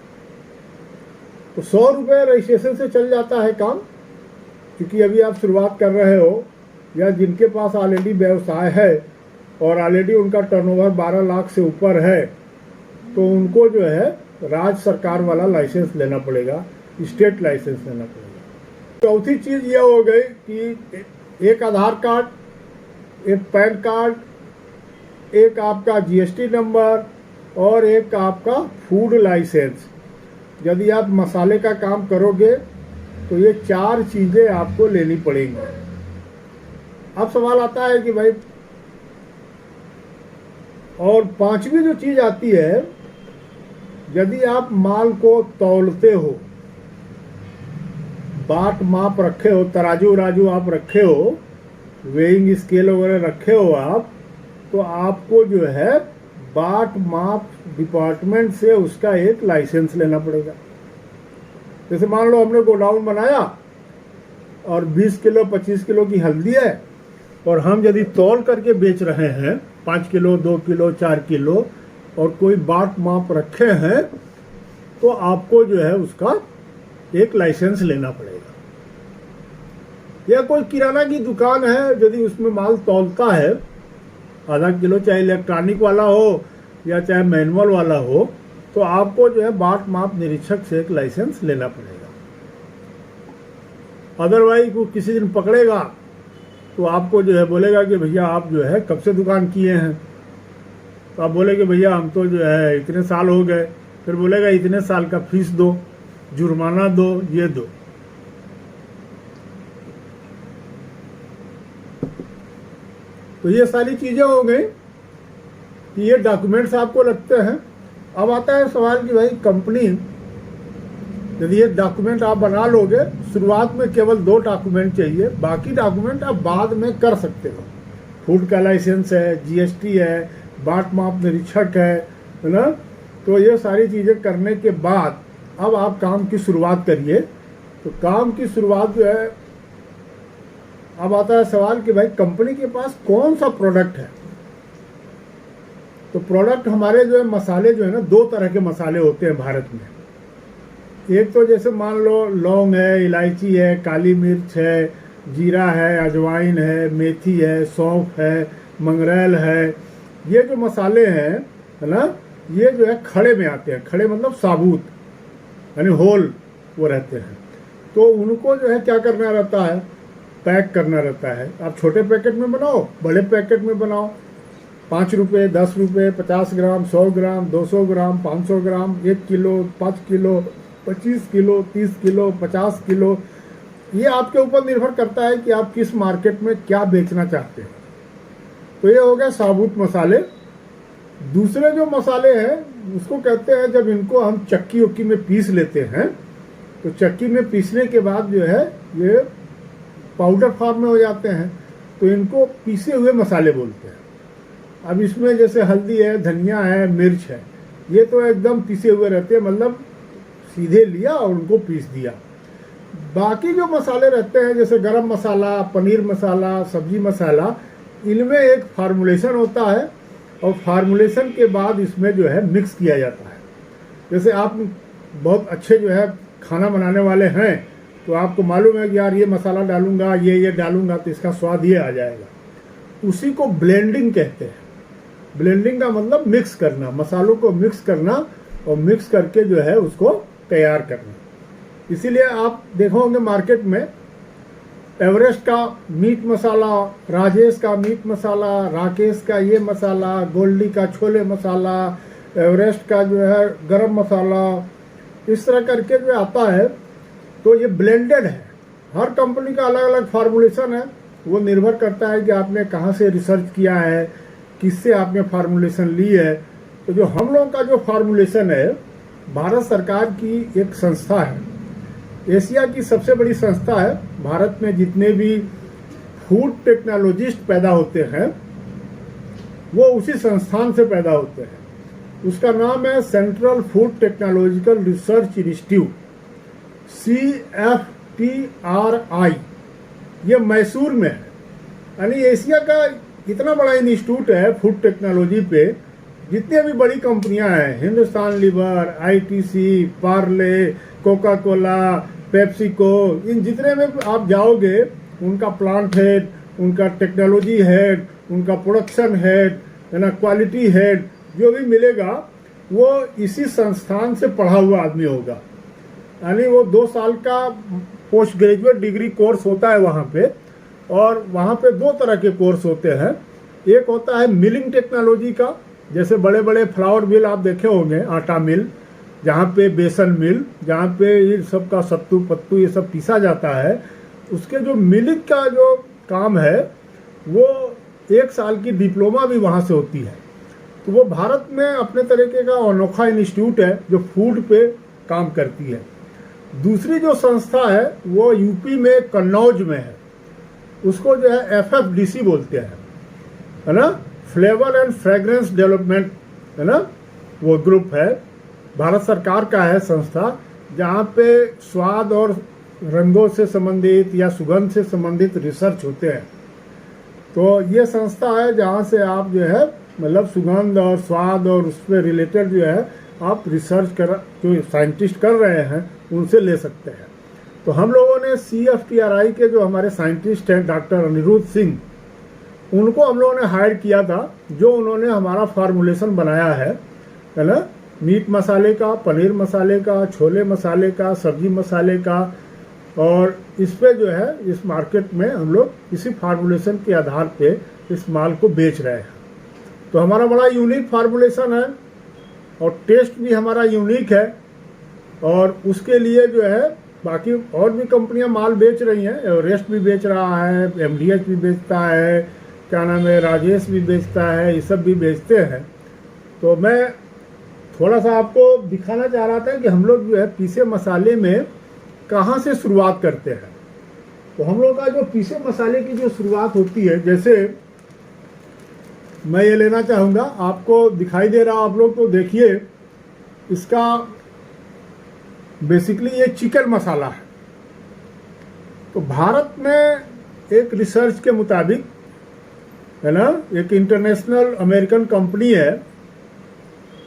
तो 100 रुपये रजिस्ट्रेशन से चल जाता है काम, क्योंकि अभी आप शुरुआत कर रहे हो, या जिनके पास ऑलरेडी व्यवसाय है और ऑलरेडी उनका टर्नओवर 12 लाख से ऊपर है, तो उनको जो है राज्य सरकार वाला लाइसेंस लेना पड़ेगा, स्टेट लाइसेंस लेना पड़ेगा। चौथी चीज़ ये हो गई कि एक आधार कार्ड, एक पैन कार्ड, एक आपका जीएसटी नंबर, और एक आपका फूड लाइसेंस। यदि आप मसाले का काम करोगे तो ये 4 चीज़ें आपको लेनी पड़ेंगी। अब सवाल आता है कि भाई, और 5वीं जो चीज़ आती है, यदि आप माल को तौलते हो, बाट माप रखे हो, तराजू राजू आप रखे हो, वेइंग स्केल वगैरह रखे हो आप, तो आपको जो है बाट माप डिपार्टमेंट से उसका एक लाइसेंस लेना पड़ेगा। जैसे मान लो हमने गोडाउन बनाया और 20 किलो 25 किलो की हल्दी है, और हम यदि तौल करके बेच रहे हैं 5 किलो 2 किलो 4 किलो, और कोई बाट माप रखे हैं, तो आपको जो है उसका एक लाइसेंस लेना पड़ेगा। या कोई किराना की दुकान है, यदि उसमें माल तौलता है आधा किलो, चाहे इलेक्ट्रॉनिक वाला हो या चाहे मैनुअल वाला हो, तो आपको जो है बाट माप निरीक्षक से एक लाइसेंस लेना पड़ेगा। अदरवाइज वो किसी दिन पकड़ेगा तो आपको जो है बोलेगा कि भैया आप जो है कब से दुकान किए हैं, तो आप बोले कि भैया हम तो जो है इतने साल हो गए, फिर बोलेगा इतने साल का फीस दो, जुर्माना दो, ये दो। तो ये सारी चीजें हो गई कि ये डॉक्यूमेंट्स आपको लगते हैं। अब आता है सवाल कि भाई कंपनी, यदि ये डॉक्यूमेंट आप बना लोगे, शुरुआत में केवल 2 डॉक्यूमेंट चाहिए, बाकी डॉक्यूमेंट आप बाद में कर सकते हो। फूड का लाइसेंस है, जीएसटी है, बाट माप निरीक्षक है ना। तो ये सारी चीज़ें करने के बाद अब आप काम की शुरुआत करिए। तो काम की शुरुआत जो है, अब आता है सवाल कि भाई कंपनी के पास कौन सा प्रोडक्ट है। तो प्रोडक्ट हमारे जो है मसाले जो है ना, 2 तरह के मसाले होते हैं भारत में। एक तो जैसे मान लो लौंग है, इलायची है, काली मिर्च है, जीरा है, अजवाइन है, मेथी है, सौंफ है, मंगरेल है। ये जो मसाले हैं है ना, ये जो है खड़े में आते हैं। खड़े मतलब साबुत, यानी होल वो रहते हैं। तो उनको जो है क्या करना रहता है, पैक करना रहता है। आप छोटे पैकेट में बनाओ, बड़े पैकेट में बनाओ, 5 रुपये, 10 रुपये, 50 ग्राम, 100 ग्राम, 200 ग्राम, 500 ग्राम, 1 kilo, 5 kilo, 25 kilo, 30 kilo, 50 kilo. ये आपके ऊपर निर्भर करता है कि आप किस मार्केट में क्या बेचना चाहते हैं। तो ये हो गया साबुत मसाले। दूसरे जो मसाले हैं उसको कहते हैं, जब इनको हम चक्की उक्की में पीस लेते हैं, तो चक्की में पीसने के बाद जो है ये पाउडर फॉर्म में हो जाते हैं, तो इनको पीसे हुए मसाले बोलते हैं। अब इसमें जैसे हल्दी है, धनिया है, मिर्च है, ये तो एकदम पीसे हुए रहते हैं, मतलब सीधे लिया और उनको पीस दिया। बाकी जो मसाले रहते हैं जैसे गरम मसाला, पनीर मसाला, सब्जी मसाला, इनमें एक फार्मूलेशन होता है और फार्मूलेशन के बाद इसमें जो है मिक्स किया जाता है। जैसे आप बहुत अच्छे जो है खाना बनाने वाले हैं, तो आपको मालूम है कि यार ये मसाला डालूंगा, ये डालूंगा तो इसका स्वाद ये आ जाएगा। उसी को ब्लेंडिंग कहते हैं। ब्लेंडिंग का मतलब मिक्स करना, मसालों को मिक्स करना और मिक्स करके जो है उसको तैयार करना। इसीलिए आप देखोगे मार्केट में एवरेस्ट का मीट मसाला, राजेश का मीट मसाला, राकेश का ये मसाला, गोल्डी का छोले मसाला, एवरेस्ट का जो है गरम मसाला, इस तरह करके जो आता है। तो ये ब्लेंडेड है। हर कंपनी का अलग अलग फार्मूलेशन है। वो निर्भर करता है कि आपने कहाँ से रिसर्च किया है, किससे आपने फार्मूलेशन ली है। तो जो हम लोग का जो फार्मूलेशन है, भारत सरकार की एक संस्था है, एशिया की सबसे बड़ी संस्था है। भारत में जितने भी फूड टेक्नोलॉजिस्ट पैदा होते हैं वो उसी संस्थान से पैदा होते हैं। उसका नाम है central food technological research institute, CFTRI। ये मैसूर में है। यानी एशिया का इतना बड़ा इंस्टीट्यूट है फूड टेक्नोलॉजी पे। जितने भी बड़ी कंपनियां हैं, Hindustan Lever, ITC, Parle, Coca Cola, PepsiCo, इन जितने में आप जाओगे, उनका प्लांट हेड, उनका टेक्नोलॉजी हेड, उनका प्रोडक्शन हेड, है ना, क्वालिटी हेड, जो भी मिलेगा वो इसी संस्थान से पढ़ा हुआ आदमी होगा। यानी वो 2 साल का पोस्ट ग्रेजुएट डिग्री कोर्स होता है वहाँ पे। और वहाँ पे 2 तरह के कोर्स होते हैं। एक होता है मिलिंग टेक्नोलॉजी का, जैसे बड़े बड़े फ्लावर मिल आप देखे होंगे, आटा मिल, जहाँ पे बेसन मिल, जहाँ पे ये सब का सत्तू पत्तू ये सब पीसा जाता है। उसके जो मिलिंग का जो काम है वो 1 साल की डिप्लोमा भी वहाँ से होती है। तो वो भारत में अपने तरीके का अनोखा इंस्टीट्यूट है जो फूड पे काम करती है। दूसरी जो संस्था है वो यूपी में कन्नौज में है। उसको जो है FFDC बोलते हैं, है ना, फ्लेवर एंड फ्रेग्रेंस डेवलपमेंट, है ना, वो ग्रुप है, भारत सरकार का है संस्था, जहाँ पे स्वाद और रंगों से संबंधित या सुगंध से संबंधित रिसर्च होते हैं। तो ये संस्था है जहाँ से आप जो है मतलब सुगंध और स्वाद और उस पर रिलेटेड जो है आप रिसर्च कर, जो साइंटिस्ट कर रहे हैं उनसे ले सकते हैं। तो हम लोगों ने CFTRI के जो हमारे साइंटिस्ट हैं डॉक्टर अनिरुद्ध सिंह, उनको हम लोगों ने हायर किया था, जो उन्होंने हमारा फार्मूलेशन बनाया है ना, मीट मसाले का, पनीर मसाले का, छोले मसाले का, सब्जी मसाले का। और इस पे जो है इस मार्केट में हम लोग इसी फार्मूलेशन के आधार पे इस माल को बेच रहे हैं। तो हमारा बड़ा यूनिक फार्मूलेशन है और टेस्ट भी हमारा यूनिक है। और उसके लिए जो है बाकी और भी कंपनियां माल बेच रही हैं, एवरेस्ट भी बेच रहा है, एमडीएच भी बेचता है, क्या नाम है, राजेश भी बेचता है, ये सब भी बेचते हैं। तो मैं थोड़ा सा आपको दिखाना चाह रहा था कि हम लोग जो है पीसे मसाले में कहाँ से शुरुआत करते हैं। तो हम लोग का जो पीसे मसाले की जो शुरुआत होती है, जैसे मैं ये लेना चाहूँगा, आपको दिखाई दे रहा आप लोग तो देखिए, इसका बेसिकली ये चिकन मसाला है। तो भारत में एक रिसर्च के मुताबिक है ना, एक इंटरनेशनल अमेरिकन कंपनी है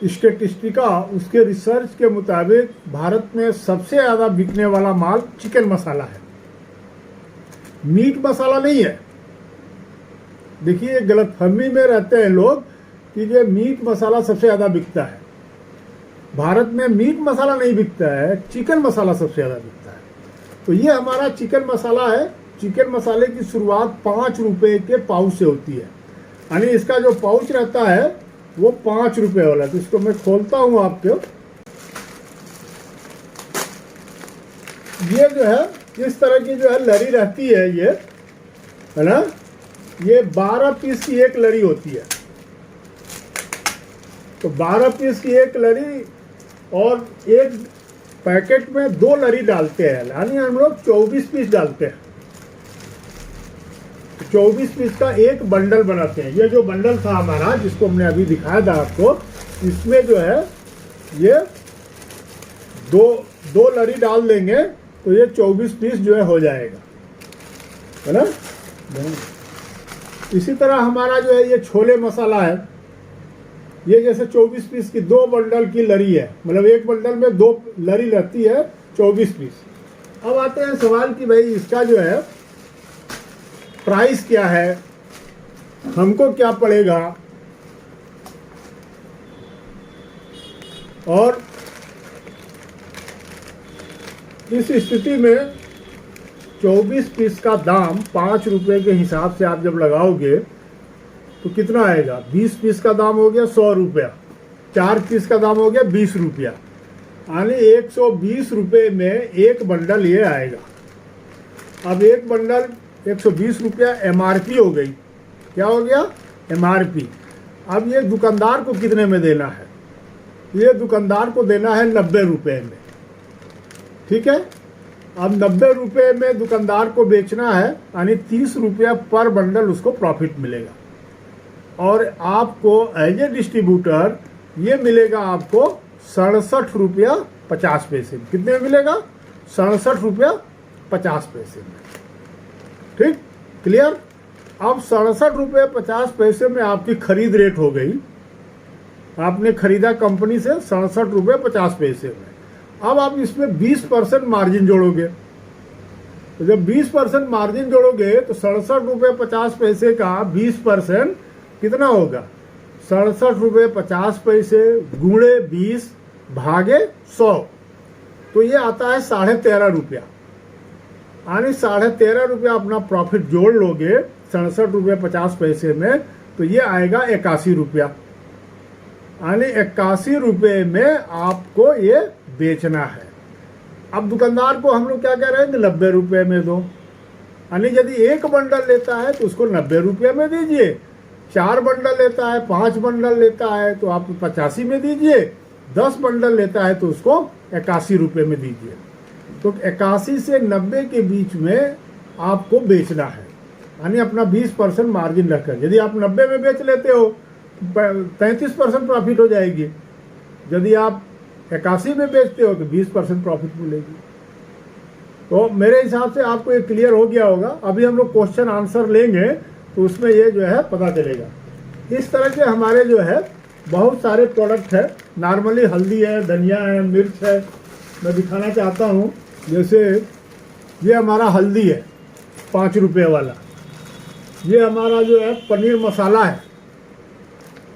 स्टैटिस्टिका, उसके रिसर्च के मुताबिक भारत में सबसे ज़्यादा बिकने वाला माल चिकन मसाला है, मीट मसाला नहीं है। देखिए गलतफहमी में रहते हैं लोग कि ये मीट मसाला सबसे ज़्यादा बिकता है। भारत में मीट मसाला नहीं बिकता है, चिकन मसाला सबसे ज़्यादा बिकता है। तो ये हमारा चिकन मसाला है। चिकन मसाले की शुरुआत 5 रुपये के पाउच से होती है, यानी इसका जो पाउच रहता है वो 5 रुपये वाला। तो इसको मैं खोलता हूँ आपको। ये जो है इस तरह की जो है लरी रहती है, ये है ना, ये 12 पीस की एक लरी होती है। तो 12 पीस की एक लरी और एक पैकेट में 2 लरी डालते हैं, यानी हम लोग 24 पीस डालते हैं। 24 पीस का एक बंडल बनाते हैं। ये जो बंडल था हमारा, जिसको हमने अभी दिखाया था आपको, इसमें जो है ये दो लरी डाल देंगे तो ये 24 पीस जो है हो जाएगा, है ना। इसी तरह हमारा जो है ये छोले मसाला है, ये जैसे 24 पीस की 2 बंडल की लरी है, मतलब एक बंडल में 2 लरी रहती है, 24 पीस। अब आते हैं सवाल कि भाई इसका जो है प्राइस क्या है, हमको क्या पड़ेगा। और इस स्थिति में 24 पीस का दाम 5 रुपये के हिसाब से आप जब लगाओगे तो कितना आएगा। 20 पीस का दाम हो गया 100 रुपया, 4 पीस का दाम हो गया 20 रुपया, यानी 120 रुपये में एक बंडल ये आएगा। अब एक बंडल 120 रुपया MRP हो गई। क्या हो गया, MRP। अब ये दुकानदार को कितने में देना है, ये दुकानदार को देना है 90 रुपये में, ठीक है। अब 90 रुपये में दुकानदार को बेचना है, यानी 30 रुपया पर बंडल उसको प्रॉफिट मिलेगा। और आपको एज ए डिस्ट्रीब्यूटर ये मिलेगा आपको 67 रुपया 50 पैसे में। कितने में मिलेगा, 67 रुपया 50 पैसे में, ठीक, क्लियर। अब 67 रुपये 50 पैसे में आपकी खरीद रेट हो गई, आपने खरीदा कंपनी से 67 रुपये 50 पैसे में। अब आप इसमें 20% मार्जिन जोड़ोगे, तो जब 20% मार्जिन जोड़ोगे तो 67 रुपये 50 पैसे का 20% कितना होगा, 67 रुपये 50 पैसे गुणे 20 भागे 100, तो ये आता है 13.5 रुपया, यानी 13.5 रुपया अपना प्रॉफिट जोड़ लोगे 67 रुपये 50 पैसे में, तो ये आएगा 81 रुपया, यानी 81 रुपये में आपको ये बेचना है। अब दुकानदार को हम लोग क्या कह रहे हैं कि 90 रुपये में दो, यानी यदि एक बंडल लेता है तो उसको 90 रुपये में दीजिए, 4 बंडल लेता है, 5 बंडल लेता है तो आप 85 में दीजिए, 10 बंडल लेता है तो उसको 81 रुपये में दीजिए। तो 81 से 90 के बीच में आपको बेचना है, यानी अपना 20% मार्जिन रखकर। यदि आप 90 में बेच लेते हो 33% प्रॉफिट हो जाएगी, यदि आप 81 में बेचते हो तो 20% प्रॉफिट मिलेगी। तो मेरे हिसाब से आपको ये क्लियर हो गया होगा। अभी हम लोग क्वेश्चन आंसर लेंगे तो उसमें ये जो है पता चलेगा। इस तरह के हमारे जो है बहुत सारे प्रोडक्ट है, नॉर्मली हल्दी है, धनिया है, मिर्च है। मैं दिखाना चाहता हूँ, जैसे ये हमारा हल्दी है 5 रुपये वाला, ये हमारा जो है पनीर मसाला है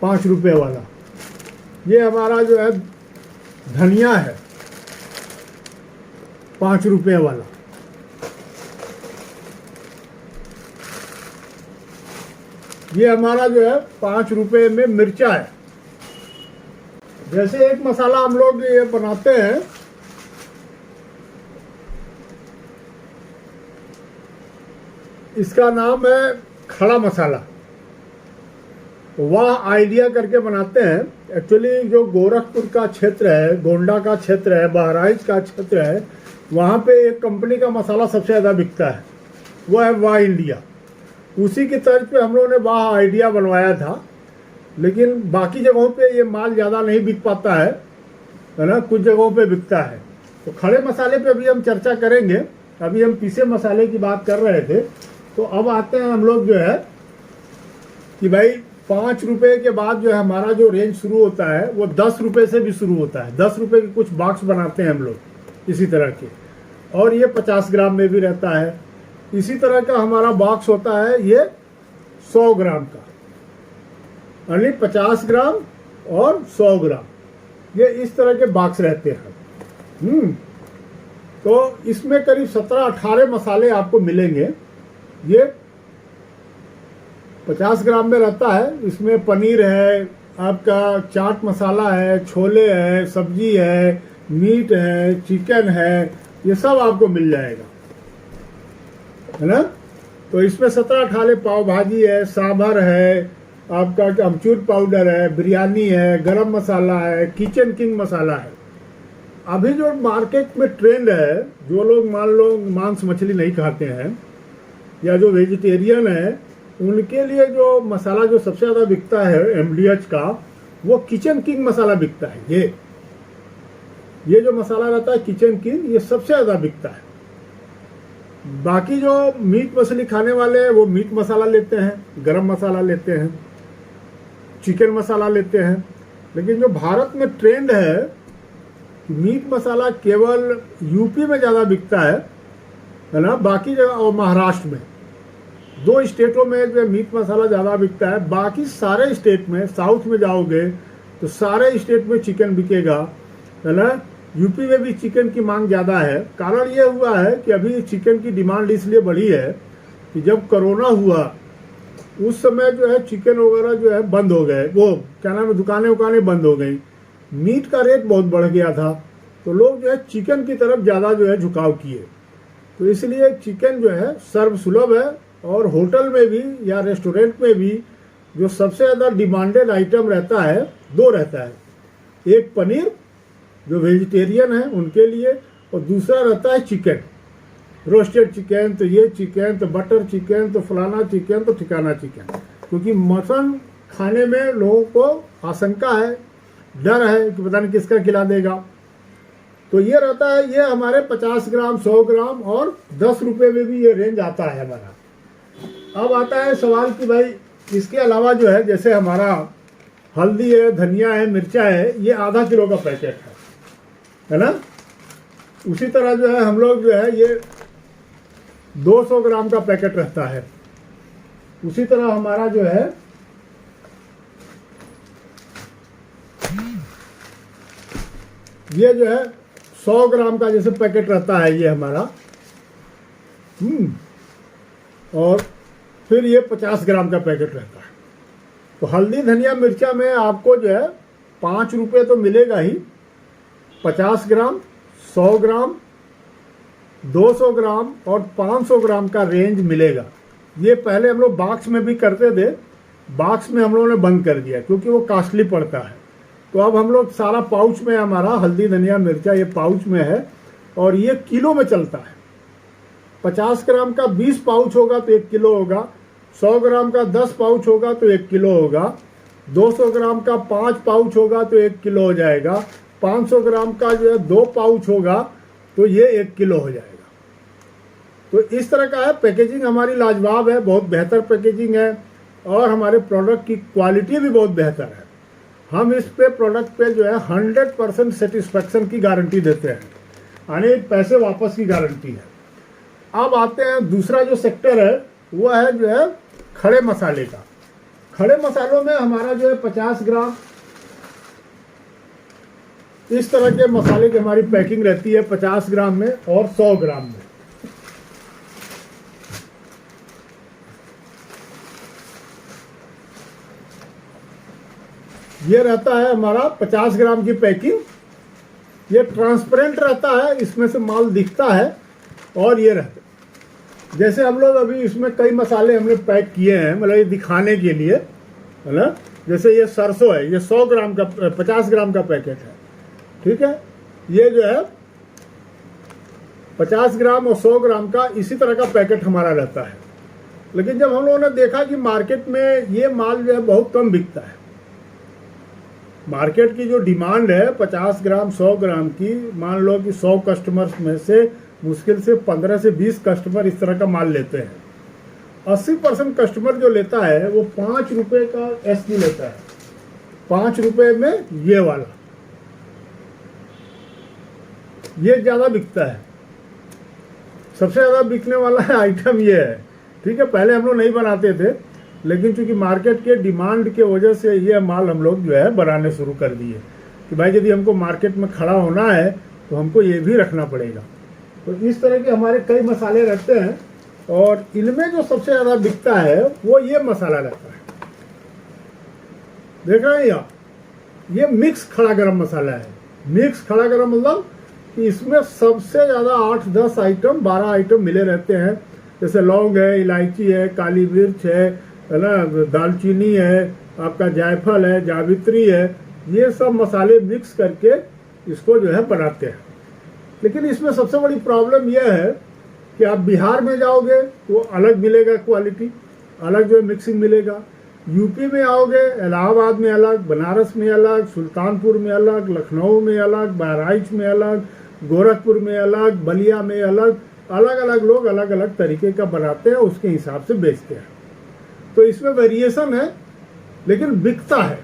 5 रुपये वाला। ये हमारा जो है धनिया है 5 रुपये वाला। ये हमारा जो है 5 रुपये में मिर्चा है। जैसे एक मसाला हम लोग ये बनाते हैं, इसका नाम है खड़ा मसाला। वह आइडिया करके बनाते हैं। एक्चुअली जो गोरखपुर का क्षेत्र है, गोंडा का क्षेत्र है, बहराइच का क्षेत्र है, वहाँ पे एक कंपनी का मसाला सबसे ज़्यादा बिकता है, वो है वाह इंडिया। उसी की तर्ज पे हम लोगों ने वाह आइडिया बनवाया था। लेकिन बाकी जगहों पे ये माल ज़्यादा नहीं बिक पाता है ना, कुछ जगहों पे बिकता है। तो खड़े मसाले पे भी हम चर्चा करेंगे। अभी हम पीसे मसाले की बात कर रहे थे। तो अब आते हैं हम लोग जो है कि भाई 5 रुपये के बाद जो है हमारा जो रेंज शुरू होता है वो 10 रुपये से भी शुरू होता है। 10 रुपये के कुछ बॉक्स बनाते हैं हम लोग इसी तरह के, और ये 50 ग्राम में भी रहता है। इसी तरह का हमारा बॉक्स होता है ये 100 ग्राम का, यानी 50 ग्राम और 100 ग्राम, ये इस तरह के बॉक्स रहते हैं। तो इसमें करीब 17-18 मसाले आपको मिलेंगे। ये 50 ग्राम में रहता है। इसमें पनीर है, आपका चाट मसाला है, छोले है, सब्जी है, मीट है, चिकन है, ये सब आपको मिल जाएगा, है ना। तो इसमें 17-18 पाव भाजी है, सांभर है, आपका अमचूर पाउडर है, बिरयानी है, गरम मसाला है, किचन किंग मसाला है। अभी जो मार्केट में ट्रेंड है, जो लोग मान लो मांस मछली नहीं खाते हैं या जो वेजिटेरियन है, उनके लिए जो मसाला जो सबसे ज़्यादा बिकता है MDH का, वो किचन किंग मसाला बिकता है। ये जो मसाला रहता है किचन किंग, ये सबसे ज़्यादा बिकता है। बाकी जो मीट मछली खाने वाले हैं वो मीट मसाला लेते हैं, गरम मसाला लेते हैं, चिकन मसाला लेते हैं। लेकिन जो भारत में ट्रेंड है, मीट मसाला केवल यूपी में ज़्यादा बिकता है ना। बाकी जगह और महाराष्ट्र में 2 स्टेटों में जो मीट मसाला ज़्यादा बिकता है। बाकी सारे स्टेट में, साउथ में जाओगे तो सारे स्टेट में चिकन बिकेगा, है ना। यूपी में भी चिकन की मांग ज़्यादा है। कारण ये हुआ है कि अभी चिकन की डिमांड इसलिए बढ़ी है कि जब कोरोना हुआ उस समय जो है चिकन वगैरह जो है बंद हो गए, वो क्या नाम है, दुकानें बंद हो गई, मीट का रेट बहुत बढ़ गया था, तो लोग जो है चिकन की तरफ ज़्यादा जो है झुकाव किए। तो इसलिए चिकन जो है सर्वसुलभ है। और होटल में भी या रेस्टोरेंट में भी जो सबसे ज़्यादा डिमांडेड आइटम रहता है 2 रहता है। एक पनीर जो वेजिटेरियन है उनके लिए, और दूसरा रहता है चिकन, रोस्टेड चिकन, तो ये चिकन, तो बटर चिकन, तो फलाना चिकन, तो ठिकाना चिकन। क्योंकि मटन खाने में लोगों को आशंका है, डर है कि पता नहीं किसका खिला देगा। तो ये रहता है, ये हमारे 50 ग्राम, 100 ग्राम और 10 रुपये में भी ये रेंज आता है हमारा। अब आता है सवाल कि भाई इसके अलावा जो है, जैसे हमारा हल्दी है, धनिया है, मिर्चा है, ये आधा किलो का पैकेट है ना। उसी तरह जो है हम लोग जो है ये 200 ग्राम का पैकेट रहता है। उसी तरह हमारा जो है ये जो है 100 ग्राम का जैसे पैकेट रहता है ये हमारा। और फिर ये 50 ग्राम का पैकेट रहता है। तो हल्दी धनिया मिर्चा में आपको जो है 5 रुपये तो मिलेगा ही। 50 ग्राम, 100 ग्राम, 200 ग्राम और 500 ग्राम का रेंज मिलेगा। ये पहले हम लोग बॉक्स में भी करते थे, बॉक्स में हम लोगों ने बंद कर दिया क्योंकि वो कॉस्टली पड़ता है। तो अब हम लोग सारा पाउच में, हमारा हल्दी धनिया मिर्चा ये पाउच में है और ये किलो में चलता है। 50 ग्राम का 20 पाउच होगा तो 1 किलो होगा, 100 ग्राम का 10 पाउच होगा तो 1 किलो होगा, 200 ग्राम का 5 पाउच होगा तो 1 किलो हो जाएगा, 500 ग्राम का जो है 2 पाउच होगा तो ये 1 किलो हो जाएगा। तो इस तरह का है। पैकेजिंग हमारी लाजवाब है, बहुत बेहतर पैकेजिंग है और हमारे प्रोडक्ट की क्वालिटी भी बहुत बेहतर है। हम इस पे प्रोडक्ट पे जो है 100% सेटिस्फैक्शन की गारंटी देते हैं, यानी पैसे वापस की गारंटी है। अब आते हैं दूसरा जो सेक्टर है वो है जो है खड़े मसाले का। खड़े मसालों में हमारा जो है 50 ग्राम इस तरह के मसाले की हमारी पैकिंग रहती है, 50 ग्राम में और 100 ग्राम में। ये रहता है हमारा 50 ग्राम की पैकिंग। ये ट्रांसपेरेंट रहता है, इसमें से माल दिखता है। और ये रहता है, जैसे हम लोग अभी इसमें कई मसाले हमने पैक किए हैं, मतलब ये दिखाने के लिए, है ना। जैसे ये सरसों है, ये 100 ग्राम का 50 ग्राम का पैकेट है, ठीक है। ये जो है 50 ग्राम और 100 ग्राम का इसी तरह का पैकेट हमारा रहता है। लेकिन जब हम लोगों ने देखा कि मार्केट में ये माल जो है बहुत कम बिकता है, मार्केट की जो डिमांड है 50 ग्राम 100 ग्राम की, मान लो कि 100 कस्टमर्स में से मुश्किल से 15 से 20 कस्टमर इस तरह का माल लेते हैं। 80% कस्टमर जो लेता है वो 5 रुपये का एसपी लेता है, 5 रुपये में ये वाला, ये ज़्यादा बिकता है। सबसे ज़्यादा बिकने वाला आइटम ये है, ठीक है। पहले हम लोग नहीं बनाते थे, लेकिन चूंकि मार्केट के डिमांड के वजह से ये माल हम लोग जो है बनाने शुरू कर दिए कि भाई यदि हमको मार्केट में खड़ा होना है तो हमको ये भी रखना पड़ेगा। तो इस तरह के हमारे कई मसाले रहते हैं, और इनमें जो सबसे ज़्यादा बिकता है वो ये मसाला रहता है। देख रहे हैं आप, ये मिक्स खड़ा गरम मसाला है। मिक्स खड़ा गरम मतलब कि इसमें सबसे ज़्यादा 8-10 आइटम 12 आइटम मिले रहते हैं। जैसे लौंग है, इलायची है, काली मिर्च है ना, दालचीनी है, आपका जायफल है, जावित्री है, ये सब मसाले मिक्स करके इसको जो है बनाते हैं। लेकिन इसमें सबसे बड़ी प्रॉब्लम यह है कि आप बिहार में जाओगे तो अलग मिलेगा क्वालिटी, अलग जो है मिक्सिंग मिलेगा। यूपी में आओगे, इलाहाबाद में अलग, बनारस में अलग, सुल्तानपुर में अलग, लखनऊ में अलग, बहराइच में अलग, गोरखपुर में अलग, बलिया में अलग, अलग अलग लोग अलग अलग तरीके का बनाते हैं, उसके हिसाब से बेचते हैं। तो इसमें वेरिएशन है, लेकिन बिकता है।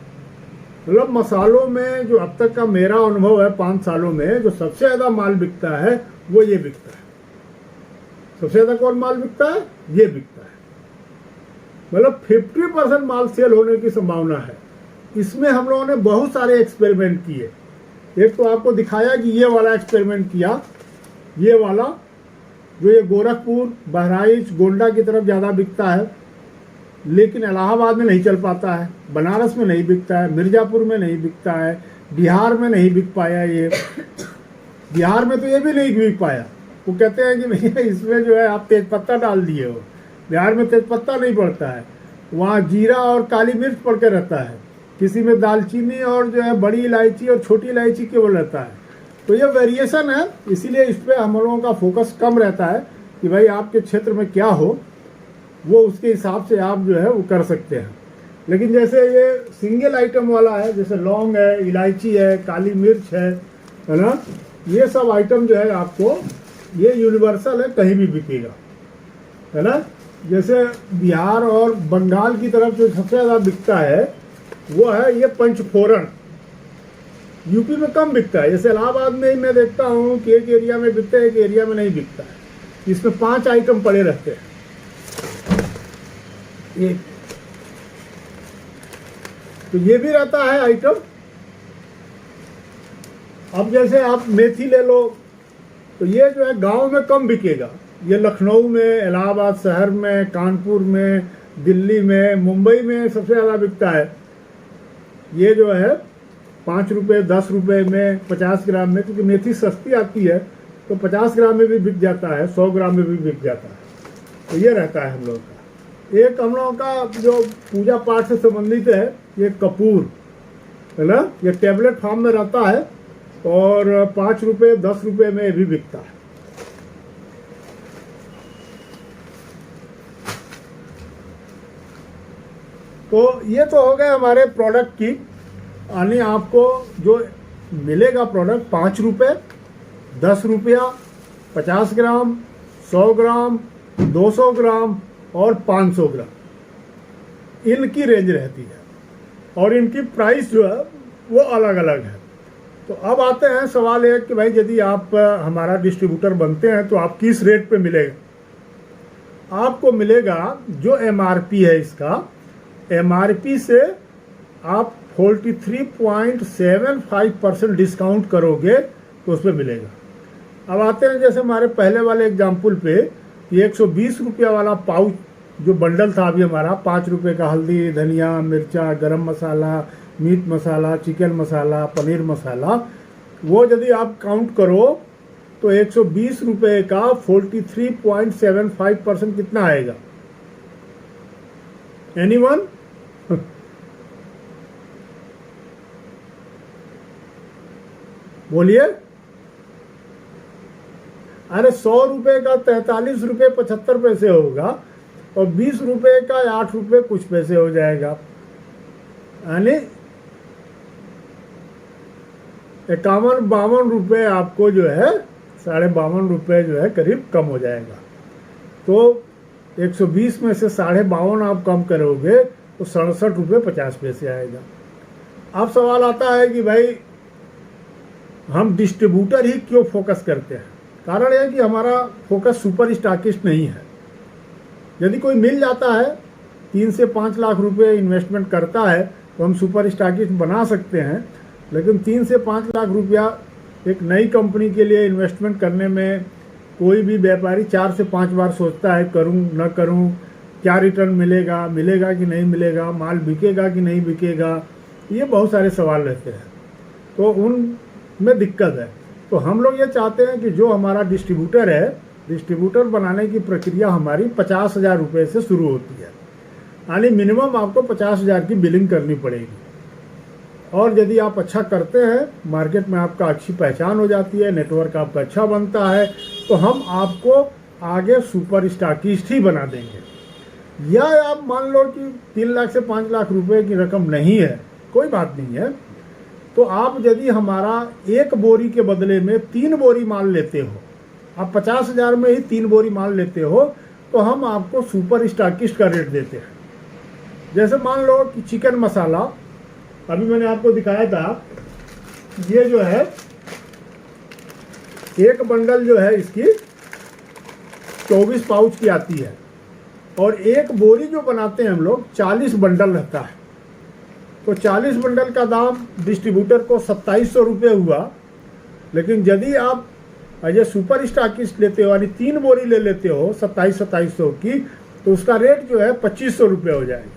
मतलब मसालों में जो अब तक का मेरा अनुभव है 5 सालों में, जो सबसे ज़्यादा माल बिकता है वो ये बिकता है। सबसे ज़्यादा कौन माल बिकता है? ये बिकता है। मतलब 50% माल सेल होने की संभावना है। इसमें हम लोगों ने बहुत सारे एक्सपेरिमेंट किए। एक तो आपको दिखाया कि ये वाला एक्सपेरिमेंट किया, ये वाला जो ये गोरखपुर, बहराइच, गोंडा की तरफ ज़्यादा बिकता है, लेकिन इलाहाबाद में नहीं चल पाता है, बनारस में नहीं बिकता है, मिर्ज़ापुर में नहीं बिकता है, बिहार में नहीं बिक पाया। ये बिहार में तो ये भी नहीं बिक पाया। वो कहते हैं कि भैया इसमें जो है आप तेज़पत्ता डाल दिए हो। बिहार में तेज़पत्ता नहीं पड़ता है, वहाँ जीरा और काली मिर्च पड़ के रहता है। किसी में दालचीनी और जो है बड़ी इलायची और छोटी इलायची केवल रहता है। तो ये वेरिएशन है, इसीलिए इस पर हम लोगों का फोकस कम रहता है कि भाई आपके क्षेत्र में क्या हो, वो उसके हिसाब से आप जो है वो कर सकते हैं। लेकिन जैसे ये सिंगल आइटम वाला है, जैसे लौंग है, इलायची है, काली मिर्च है ना, ये सब आइटम जो है आपको ये यूनिवर्सल है, कहीं भी बिकेगा, है ना। जैसे बिहार और बंगाल की तरफ जो सबसे ज़्यादा बिकता है वो है ये पंचफोरन। यूपी में कम बिकता है। जैसे इलाहाबाद में ही मैं देखता हूँ कि एक एरिया में बिकता है, एक एरिया में नहीं बिकता है। इसमें 5 आइटम पड़े रहते हैं। तो ये भी रहता है आइटम। अब जैसे आप मेथी ले लो, तो ये जो है गांव में कम बिकेगा। ये लखनऊ में, इलाहाबाद शहर में, कानपुर में, दिल्ली में, मुंबई में सबसे ज़्यादा बिकता है। ये जो है 5 रुपये, 10 रुपये में, 50 ग्राम में, क्योंकि मेथी सस्ती आती है तो 50 ग्राम में भी बिक जाता है, 100 ग्राम में भी बिक जाता है। तो ये रहता है हम लोग का। एक हम लोगों का जो पूजा पाठ से संबंधित है, ये कपूर है ना, ये टेबलेट फॉर्म में रहता है और 5 रुपये, 10 रुपये में भी बिकता है। तो ये तो हो गए हमारे प्रोडक्ट की, यानी आपको जो मिलेगा प्रोडक्ट 5 रुपये, 10 रुपया, 50 ग्राम, 100 ग्राम, 200 ग्राम और 500 ग्राम, इनकी रेंज रहती है और इनकी प्राइस जो है वो अलग अलग है। तो अब आते हैं सवाल है कि भाई यदि आप हमारा डिस्ट्रीब्यूटर बनते हैं तो आप किस रेट पे मिलेगा। आपको मिलेगा जो MRP है इसका, MRP से आप 43.75% डिस्काउंट करोगे तो उसमें मिलेगा। अब आते हैं जैसे हमारे पहले वाले एग्जाम्पल पे, ये 120 रुपया वाला पाउच जो बंडल था अभी हमारा, 5 रुपये का हल्दी, धनिया, मिर्चा, गरम मसाला, मीट मसाला, चिकन मसाला, पनीर मसाला, वो यदि आप काउंट करो तो 120 रुपये का 43.75% कितना आएगा? एनीवन? बोलिए। अरे 100 रुपये का 43 रुपये 75 पैसे होगा और 20 रुपये का 8 रुपये कुछ पैसे हो जाएगा, यानी 51-52 रुपये आपको जो है 52.5 रुपये जो है करीब कम हो जाएगा। तो 120 में से 52.5 आप कम करोगे तो 67 रुपये 50 पैसे आएगा। अब सवाल आता है कि भाई हम डिस्ट्रीब्यूटर ही क्यों फोकस करते हैं? कारण यह है कि हमारा फोकस सुपर स्टॉकिस्ट नहीं है। यदि कोई मिल जाता है 3 से 5 लाख रुपए इन्वेस्टमेंट करता है तो हम सुपर स्टॉकिस्ट बना सकते हैं, लेकिन 3 से 5 लाख रुपया एक नई कंपनी के लिए इन्वेस्टमेंट करने में कोई भी व्यापारी 4 से 5 बार सोचता है, करूं न करूं, क्या रिटर्न मिलेगा, मिलेगा कि नहीं मिलेगा, माल बिकेगा कि नहीं बिकेगा, ये बहुत सारे सवाल रहते हैं, तो उनमें दिक्कत है। तो हम लोग ये चाहते हैं कि जो हमारा डिस्ट्रीब्यूटर है, डिस्ट्रीब्यूटर बनाने की प्रक्रिया हमारी 50,000 रुपये से शुरू होती है, यानी मिनिमम आपको 50,000 की बिलिंग करनी पड़ेगी। और यदि आप अच्छा करते हैं, मार्केट में आपका अच्छी पहचान हो जाती है, नेटवर्क आपका अच्छा बनता है, तो हम आपको आगे सुपर स्टॉकिस्ट ही बना देंगे। या आप मान लो कि 3 लाख से 5 लाख रुपए की रकम नहीं है, कोई बात नहीं है, तो आप यदि हमारा 1 बोरी के बदले में 3 बोरी माल लेते हो, आप 50,000 में ही 3 बोरी माल लेते हो, तो हम आपको सुपर स्टॉकिस्ट का रेट देते हैं। जैसे मान लो कि चिकन मसाला अभी मैंने आपको दिखाया था, ये जो है एक बंडल जो है इसकी 24 पाउच की आती है, और एक बोरी जो बनाते हैं हम लोग 40 बंडल रहता है। तो 40 बंडल का दाम डिस्ट्रीब्यूटर को 2700 रुपये हुआ, लेकिन यदि आप एज ए सुपर स्टॉकिस्ट लेते हो, यानी 3 बोरी ले लेते हो 2700 की, तो उसका रेट जो है 2500 रुपये हो जाएगा,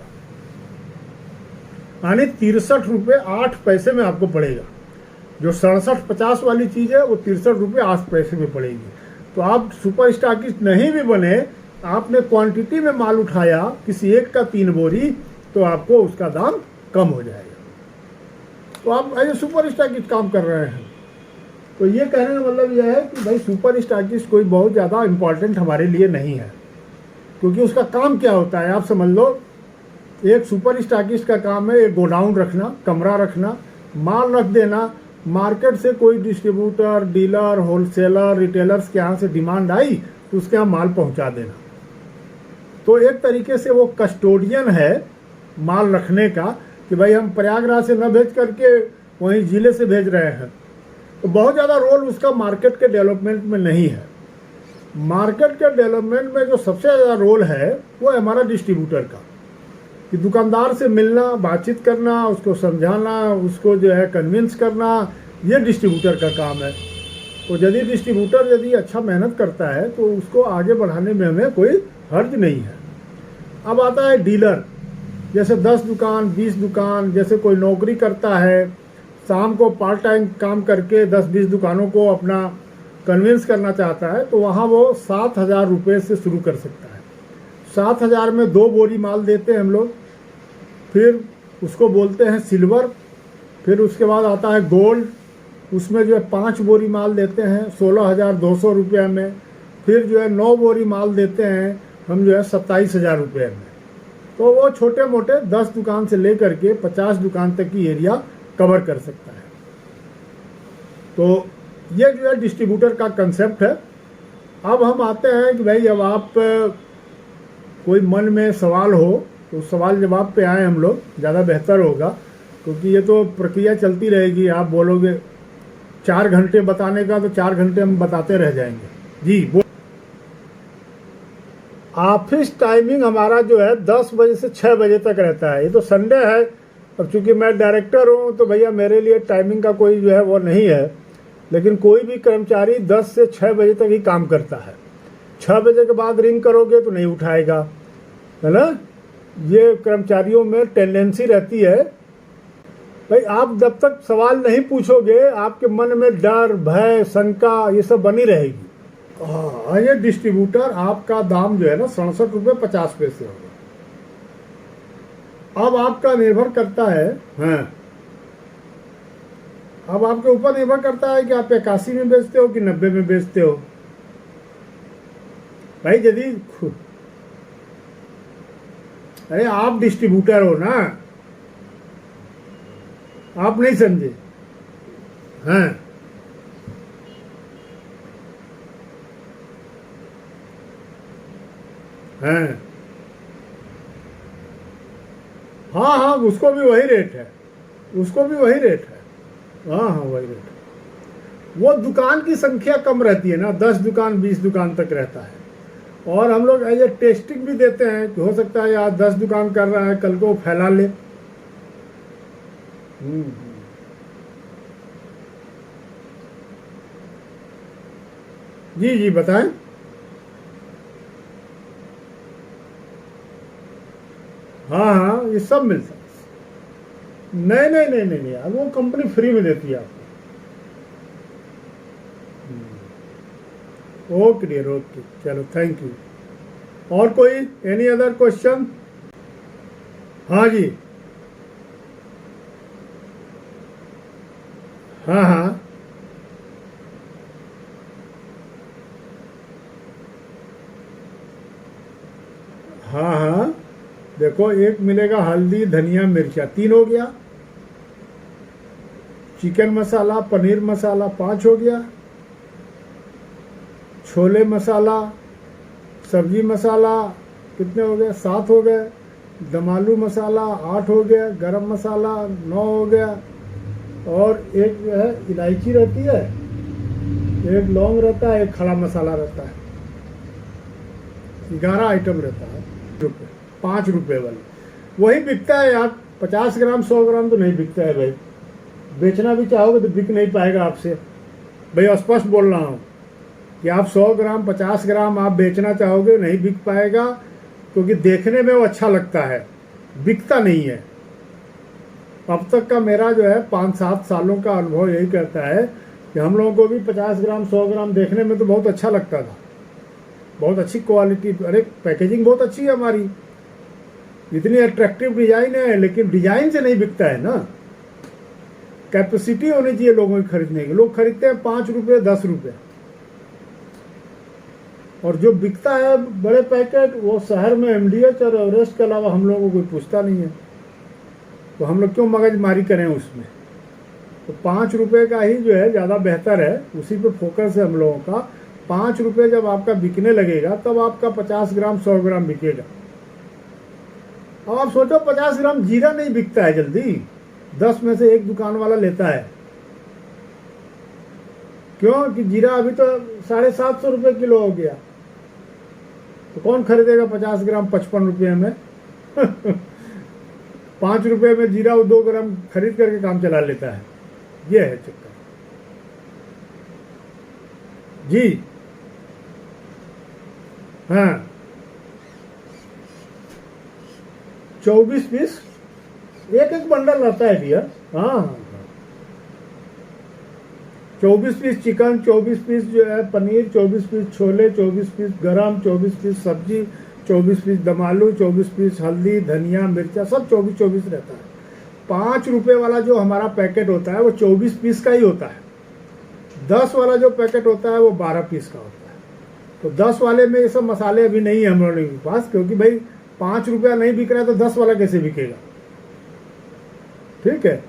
यानी 63 रुपये 8 पैसे में आपको पड़ेगा। जो 67-50 वाली चीज़ है वो 63 रुपये 8 पैसे में पड़ेगी। तो आप सुपर स्टॉकिस्ट नहीं भी बने, आपने क्वांटिटी में माल उठाया किसी एक का 3 बोरी, तो आपको उसका दाम कम हो जाएगा। तो आप एज ए सुपर स्टॉकिस्ट काम कर रहे हैं। तो ये कहने का मतलब यह है कि भाई सुपर स्टॉकिस्ट कोई बहुत ज़्यादा इम्पॉर्टेंट हमारे लिए नहीं है, क्योंकि उसका काम क्या होता है आप समझ लो। एक सुपर स्टॉकिस्ट का काम है एक गोडाउन रखना, कमरा रखना, माल रख देना, मार्केट से कोई डिस्ट्रीब्यूटर, डीलर, होलसेलर, रिटेलर्स के यहाँ से डिमांड आई तो उसके यहाँ माल पहुँचा देना। तो एक तरीके से वो कस्टोडियन है माल रखने का, कि भाई हम प्रयागराज से न भेज करके वहीं जिले से भेज रहे हैं। तो बहुत ज़्यादा रोल उसका मार्केट के डेवलपमेंट में नहीं है। मार्केट के डेवलपमेंट में जो सबसे ज़्यादा रोल है वो है हमारा डिस्ट्रीब्यूटर का, कि दुकानदार से मिलना, बातचीत करना, उसको समझाना, उसको जो है कन्विंस करना, ये डिस्ट्रीब्यूटर का काम है। तो यदि डिस्ट्रीब्यूटर यदि अच्छा मेहनत करता है तो उसको आगे बढ़ाने में हमें कोई हर्ज नहीं है। अब आता है डीलर, जैसे 10 दुकान 20 दुकान, जैसे कोई नौकरी करता है, शाम को पार्ट टाइम काम करके 10-20 दुकानों को अपना कन्विंस करना चाहता है, तो वहाँ वो 7,000 रुपये से शुरू कर सकता है। 7,000 में 2 बोरी माल देते हैं हम लोग, फिर उसको बोलते हैं सिल्वर, फिर उसके बाद आता है गोल्ड, उसमें जो है 5 बोरी माल देते हैं 16,200 रुपये में, फिर जो है 9 बोरी माल देते हैं हम जो है 27,000 रुपये में। तो वो छोटे मोटे 10 दुकान से लेकर के 50 दुकान तक की एरिया कवर कर सकता है। तो ये जो है डिस्ट्रीब्यूटर का कंसेप्ट है। अब हम आते हैं कि भाई अब आप कोई मन में सवाल हो तो सवाल जवाब पे आए हम लोग, ज़्यादा बेहतर होगा, क्योंकि ये तो प्रक्रिया चलती रहेगी। आप बोलोगे 4 घंटे बताने का, तो 4 घंटे हम बताते रह जाएंगे। जी वो ऑफिस टाइमिंग हमारा जो है 10 बजे से 6 बजे तक रहता है। ये तो संडे है, और चूंकि मैं डायरेक्टर हूँ तो भैया मेरे लिए टाइमिंग का कोई जो है वो नहीं है, लेकिन कोई भी कर्मचारी 10 से 6 बजे तक ही काम करता है। 6 बजे के बाद रिंग करोगे तो नहीं उठाएगा, है ना। ये कर्मचारियों में टेंडेंसी रहती है। भाई आप जब तक सवाल नहीं पूछोगे आपके मन में डर, भय, शंका ये सब बनी रहेगी। हाँ, ये डिस्ट्रीब्यूटर आपका दाम जो है ना 67.50 होगा। अब आपका निर्भर करता है, हाँ, अब आपके ऊपर निर्भर करता है कि आप 81 में बेचते हो कि 90 में बेचते हो। भाई यदि अरे आप डिस्ट्रीब्यूटर हो ना, आप नहीं समझे। हाँ हाँ हाँ हाँ, उसको भी वही रेट है, उसको भी वही रेट है। हाँ हाँ वही रेट है। वो दुकान की संख्या कम रहती है ना, 10 दुकान 20 दुकान तक रहता है। और हम लोग एज ए टेस्टिंग भी देते हैं कि हो सकता है आज 10 दुकान कर रहा है, कल को फैला ले। जी जी बताएं। हाँ हाँ ये सब मिलता है। नहीं नहीं नहीं नहीं नहीं, वो कंपनी फ्री में देती है आपको। ओके डियर, ओके, चलो थैंक यू। और कोई एनी अदर क्वेश्चन? हाँ जी, हाँ हाँ हाँ हाँ, देखो एक मिलेगा हल्दी, धनिया, मिर्चा, 3 हो गया। चिकन मसाला, पनीर मसाला 5 हो गया। छोले मसाला, सब्जी मसाला कितने हो गए? 7 हो गए। दम आलू मसाला 8 हो गया। गरम मसाला 9 हो गया। और एक जो है इलायची रहती है, एक लौंग रहता है, एक खड़ा मसाला रहता है। 11 आइटम रहता है। 5 रुपये वाली वही बिकता है यार। 50 ग्राम 100 ग्राम तो नहीं बिकता है भाई। बेचना भी चाहोगे तो बिक नहीं पाएगा आपसे। भाई स्पष्ट बोल रहा हूँ कि आप 100 ग्राम 50 ग्राम आप बेचना चाहोगे, नहीं बिक पाएगा, क्योंकि देखने में वो अच्छा लगता है, बिकता नहीं है। अब तक का मेरा जो है 5-7 सालों का अनुभव यही कहता है कि हम लोगों को भी 50 ग्राम 100 ग्राम देखने में तो बहुत अच्छा लगता था, बहुत अच्छी क्वालिटी, अरे पैकेजिंग बहुत अच्छी है हमारी, इतनी अट्रैक्टिव डिजाइन है, लेकिन डिजाइन से नहीं बिकता है ना। कैपेसिटी होनी चाहिए लोगों की खरीदने की। लोग खरीदते हैं 5 रुपये 10 रुपये, और जो बिकता है बड़े पैकेट वो शहर में MDH और एवरेस्ट के अलावा हम लोगों को कोई पूछता नहीं है, तो हम लोग क्यों मगजमारी करें उसमें। तो 5 रुपये का ही जो है ज़्यादा बेहतर है, उसी पे फोकस है हम लोगों का। 5 रुपये जब आपका बिकने लगेगा तब आपका 50 ग्राम 100 ग्राम बिकेगा। अब आप सोचो 50 ग्राम जीरा नहीं बिकता है जल्दी, 10 में से 1 दुकान वाला लेता है। क्यों कि जीरा अभी तो 750 रुपये किलो हो गया, तो कौन खरीदेगा 50 ग्राम 55 रुपये में। 5 रुपये में जीरा 2 ग्राम खरीद करके काम चला लेता है। ये है चक्कर जी। हाँ 24 पीस एक बंडल रहता है भैया। हाँ 24 पीस चिकन, 24 पीस जो है पनीर, 24 पीस छोले, 24 पीस गरम, 24 पीस सब्जी, 24 पीस दम आलू, 24 पीस हल्दी, धनिया, मिर्चा, सब 24 रहता है। 5 रुपये वाला जो हमारा पैकेट होता है वो 24 पीस का ही होता है। 10 वाला जो पैकेट होता है वो 12 पीस का होता है। तो 10 वाले में ये सब मसाले अभी नहीं है हम लोगों के पास, क्योंकि भाई 5 रुपया नहीं बिक रहा है तो 10 वाला कैसे बिकेगा। ठीक है,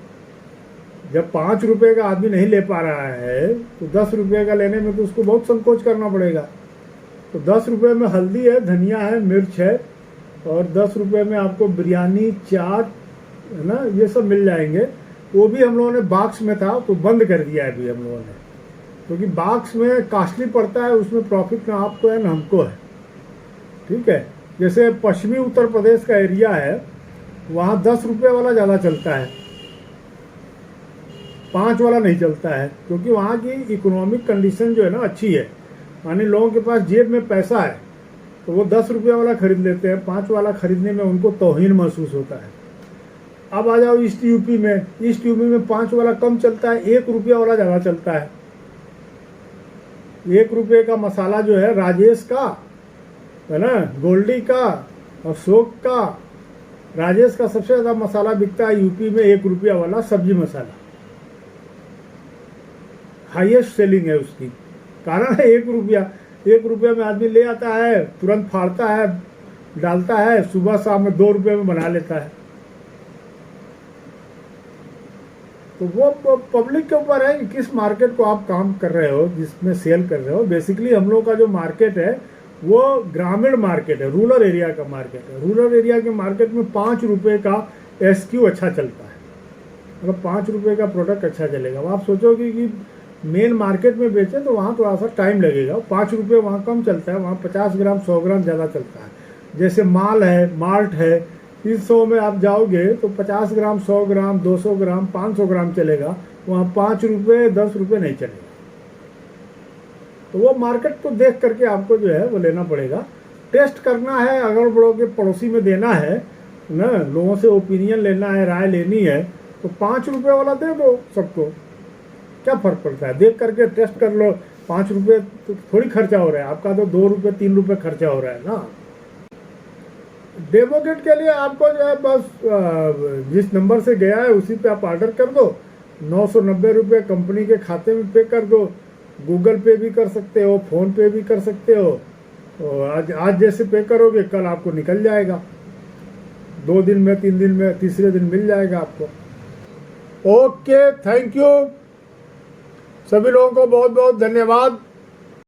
जब 5 रुपये का आदमी नहीं ले पा रहा है तो 10 रुपये का लेने में तो उसको बहुत संकोच करना पड़ेगा। तो 10 रुपये में हल्दी है, धनिया है, मिर्च है, और 10 रुपये में आपको बिरयानी, चाट, है ना, ये सब मिल जाएंगे। वो भी हम लोगों ने बॉक्स में था तो बंद कर दिया है अभी हम लोगों ने, क्योंकि बॉक्स में कॉस्टली पड़ता है, उसमें प्रॉफिट ना आपको है ना हमको है। ठीक है। जैसे पश्चिमी उत्तर प्रदेश का एरिया है, वहाँ 10 रुपये वाला ज़्यादा चलता है, 5 वाला नहीं चलता है, क्योंकि वहाँ की इकोनॉमिक कंडीशन जो है ना अच्छी है, यानी लोगों के पास जेब में पैसा है, तो वो 10 रुपये वाला खरीद लेते हैं, 5 वाला खरीदने में उनको तौहीन महसूस होता है। अब आ जाओ ईस्ट यूपी में, ईस्ट यूपी में 5 वाला कम चलता है, 1 रुपया वाला ज़्यादा चलता है। 1 रुपये का मसाला जो है राजेश का है ना, गोल्डी का, अशोक का, राजेश का सबसे ज़्यादा मसाला बिकता है यूपी में, 1 रुपया वाला सब्जी मसाला हाईएस्ट सेलिंग है उसकी। कारण है 1 रुपया, 1 रुपया में आदमी ले आता है, तुरंत फाड़ता है, डालता है, सुबह शाम में 2 रुपये में बना लेता है। तो वो पब्लिक के ऊपर है कि किस मार्केट को आप काम कर रहे हो, जिसमें सेल कर रहे हो। बेसिकली हम लोग का जो मार्केट है वो ग्रामीण मार्केट है, रूरल एरिया का मार्केट है। रूरल एरिया के मार्केट में 5 रुपये का SQ अच्छा चलता है। अगर 5 रुपये का प्रोडक्ट अच्छा चलेगा, अब आप सोचोगे कि मेन मार्केट में बेचें तो वहाँ थोड़ा सा टाइम लगेगा। 5 रुपये वहाँ कम चलता है, वहाँ 50 ग्राम 100 ग्राम ज़्यादा चलता है। जैसे माल है, मार्ट है, इस 100 में आप जाओगे तो 50 ग्राम 100 ग्राम 200 ग्राम 500 ग्राम चलेगा, वहाँ 5 रुपये 10 रुपये नहीं चलेगा। तो वो मार्केट को देख करके आपको जो है वो लेना पड़ेगा, टेस्ट करना है, अगल बगल के पड़ोसी में देना है ना, लोगों से ओपिनियन लेना है, राय लेनी है, तो 5 रुपये वाला दे दो सबको, क्या फ़र्क पड़ता है। देख करके टेस्ट कर लो, 5 रुपये तो थोड़ी खर्चा हो रहा है आपका, तो 2 रुपये 3 रुपये खर्चा हो रहा है ना। डेमो किट के लिए आपको जो है बस जिस नंबर से गया है उसी पे आप ऑर्डर कर दो, 990 रुपये कंपनी के खाते में पे कर दो। गूगल पे भी कर सकते हो, फ़ोन पे भी कर सकते हो, और आज जैसे पे करोगे कल आपको निकल जाएगा, 2 दिन में 3 दिन में तीसरे दिन मिल जाएगा आपको। ओके, थैंक यू, सभी लोगों को बहुत बहुत धन्यवाद।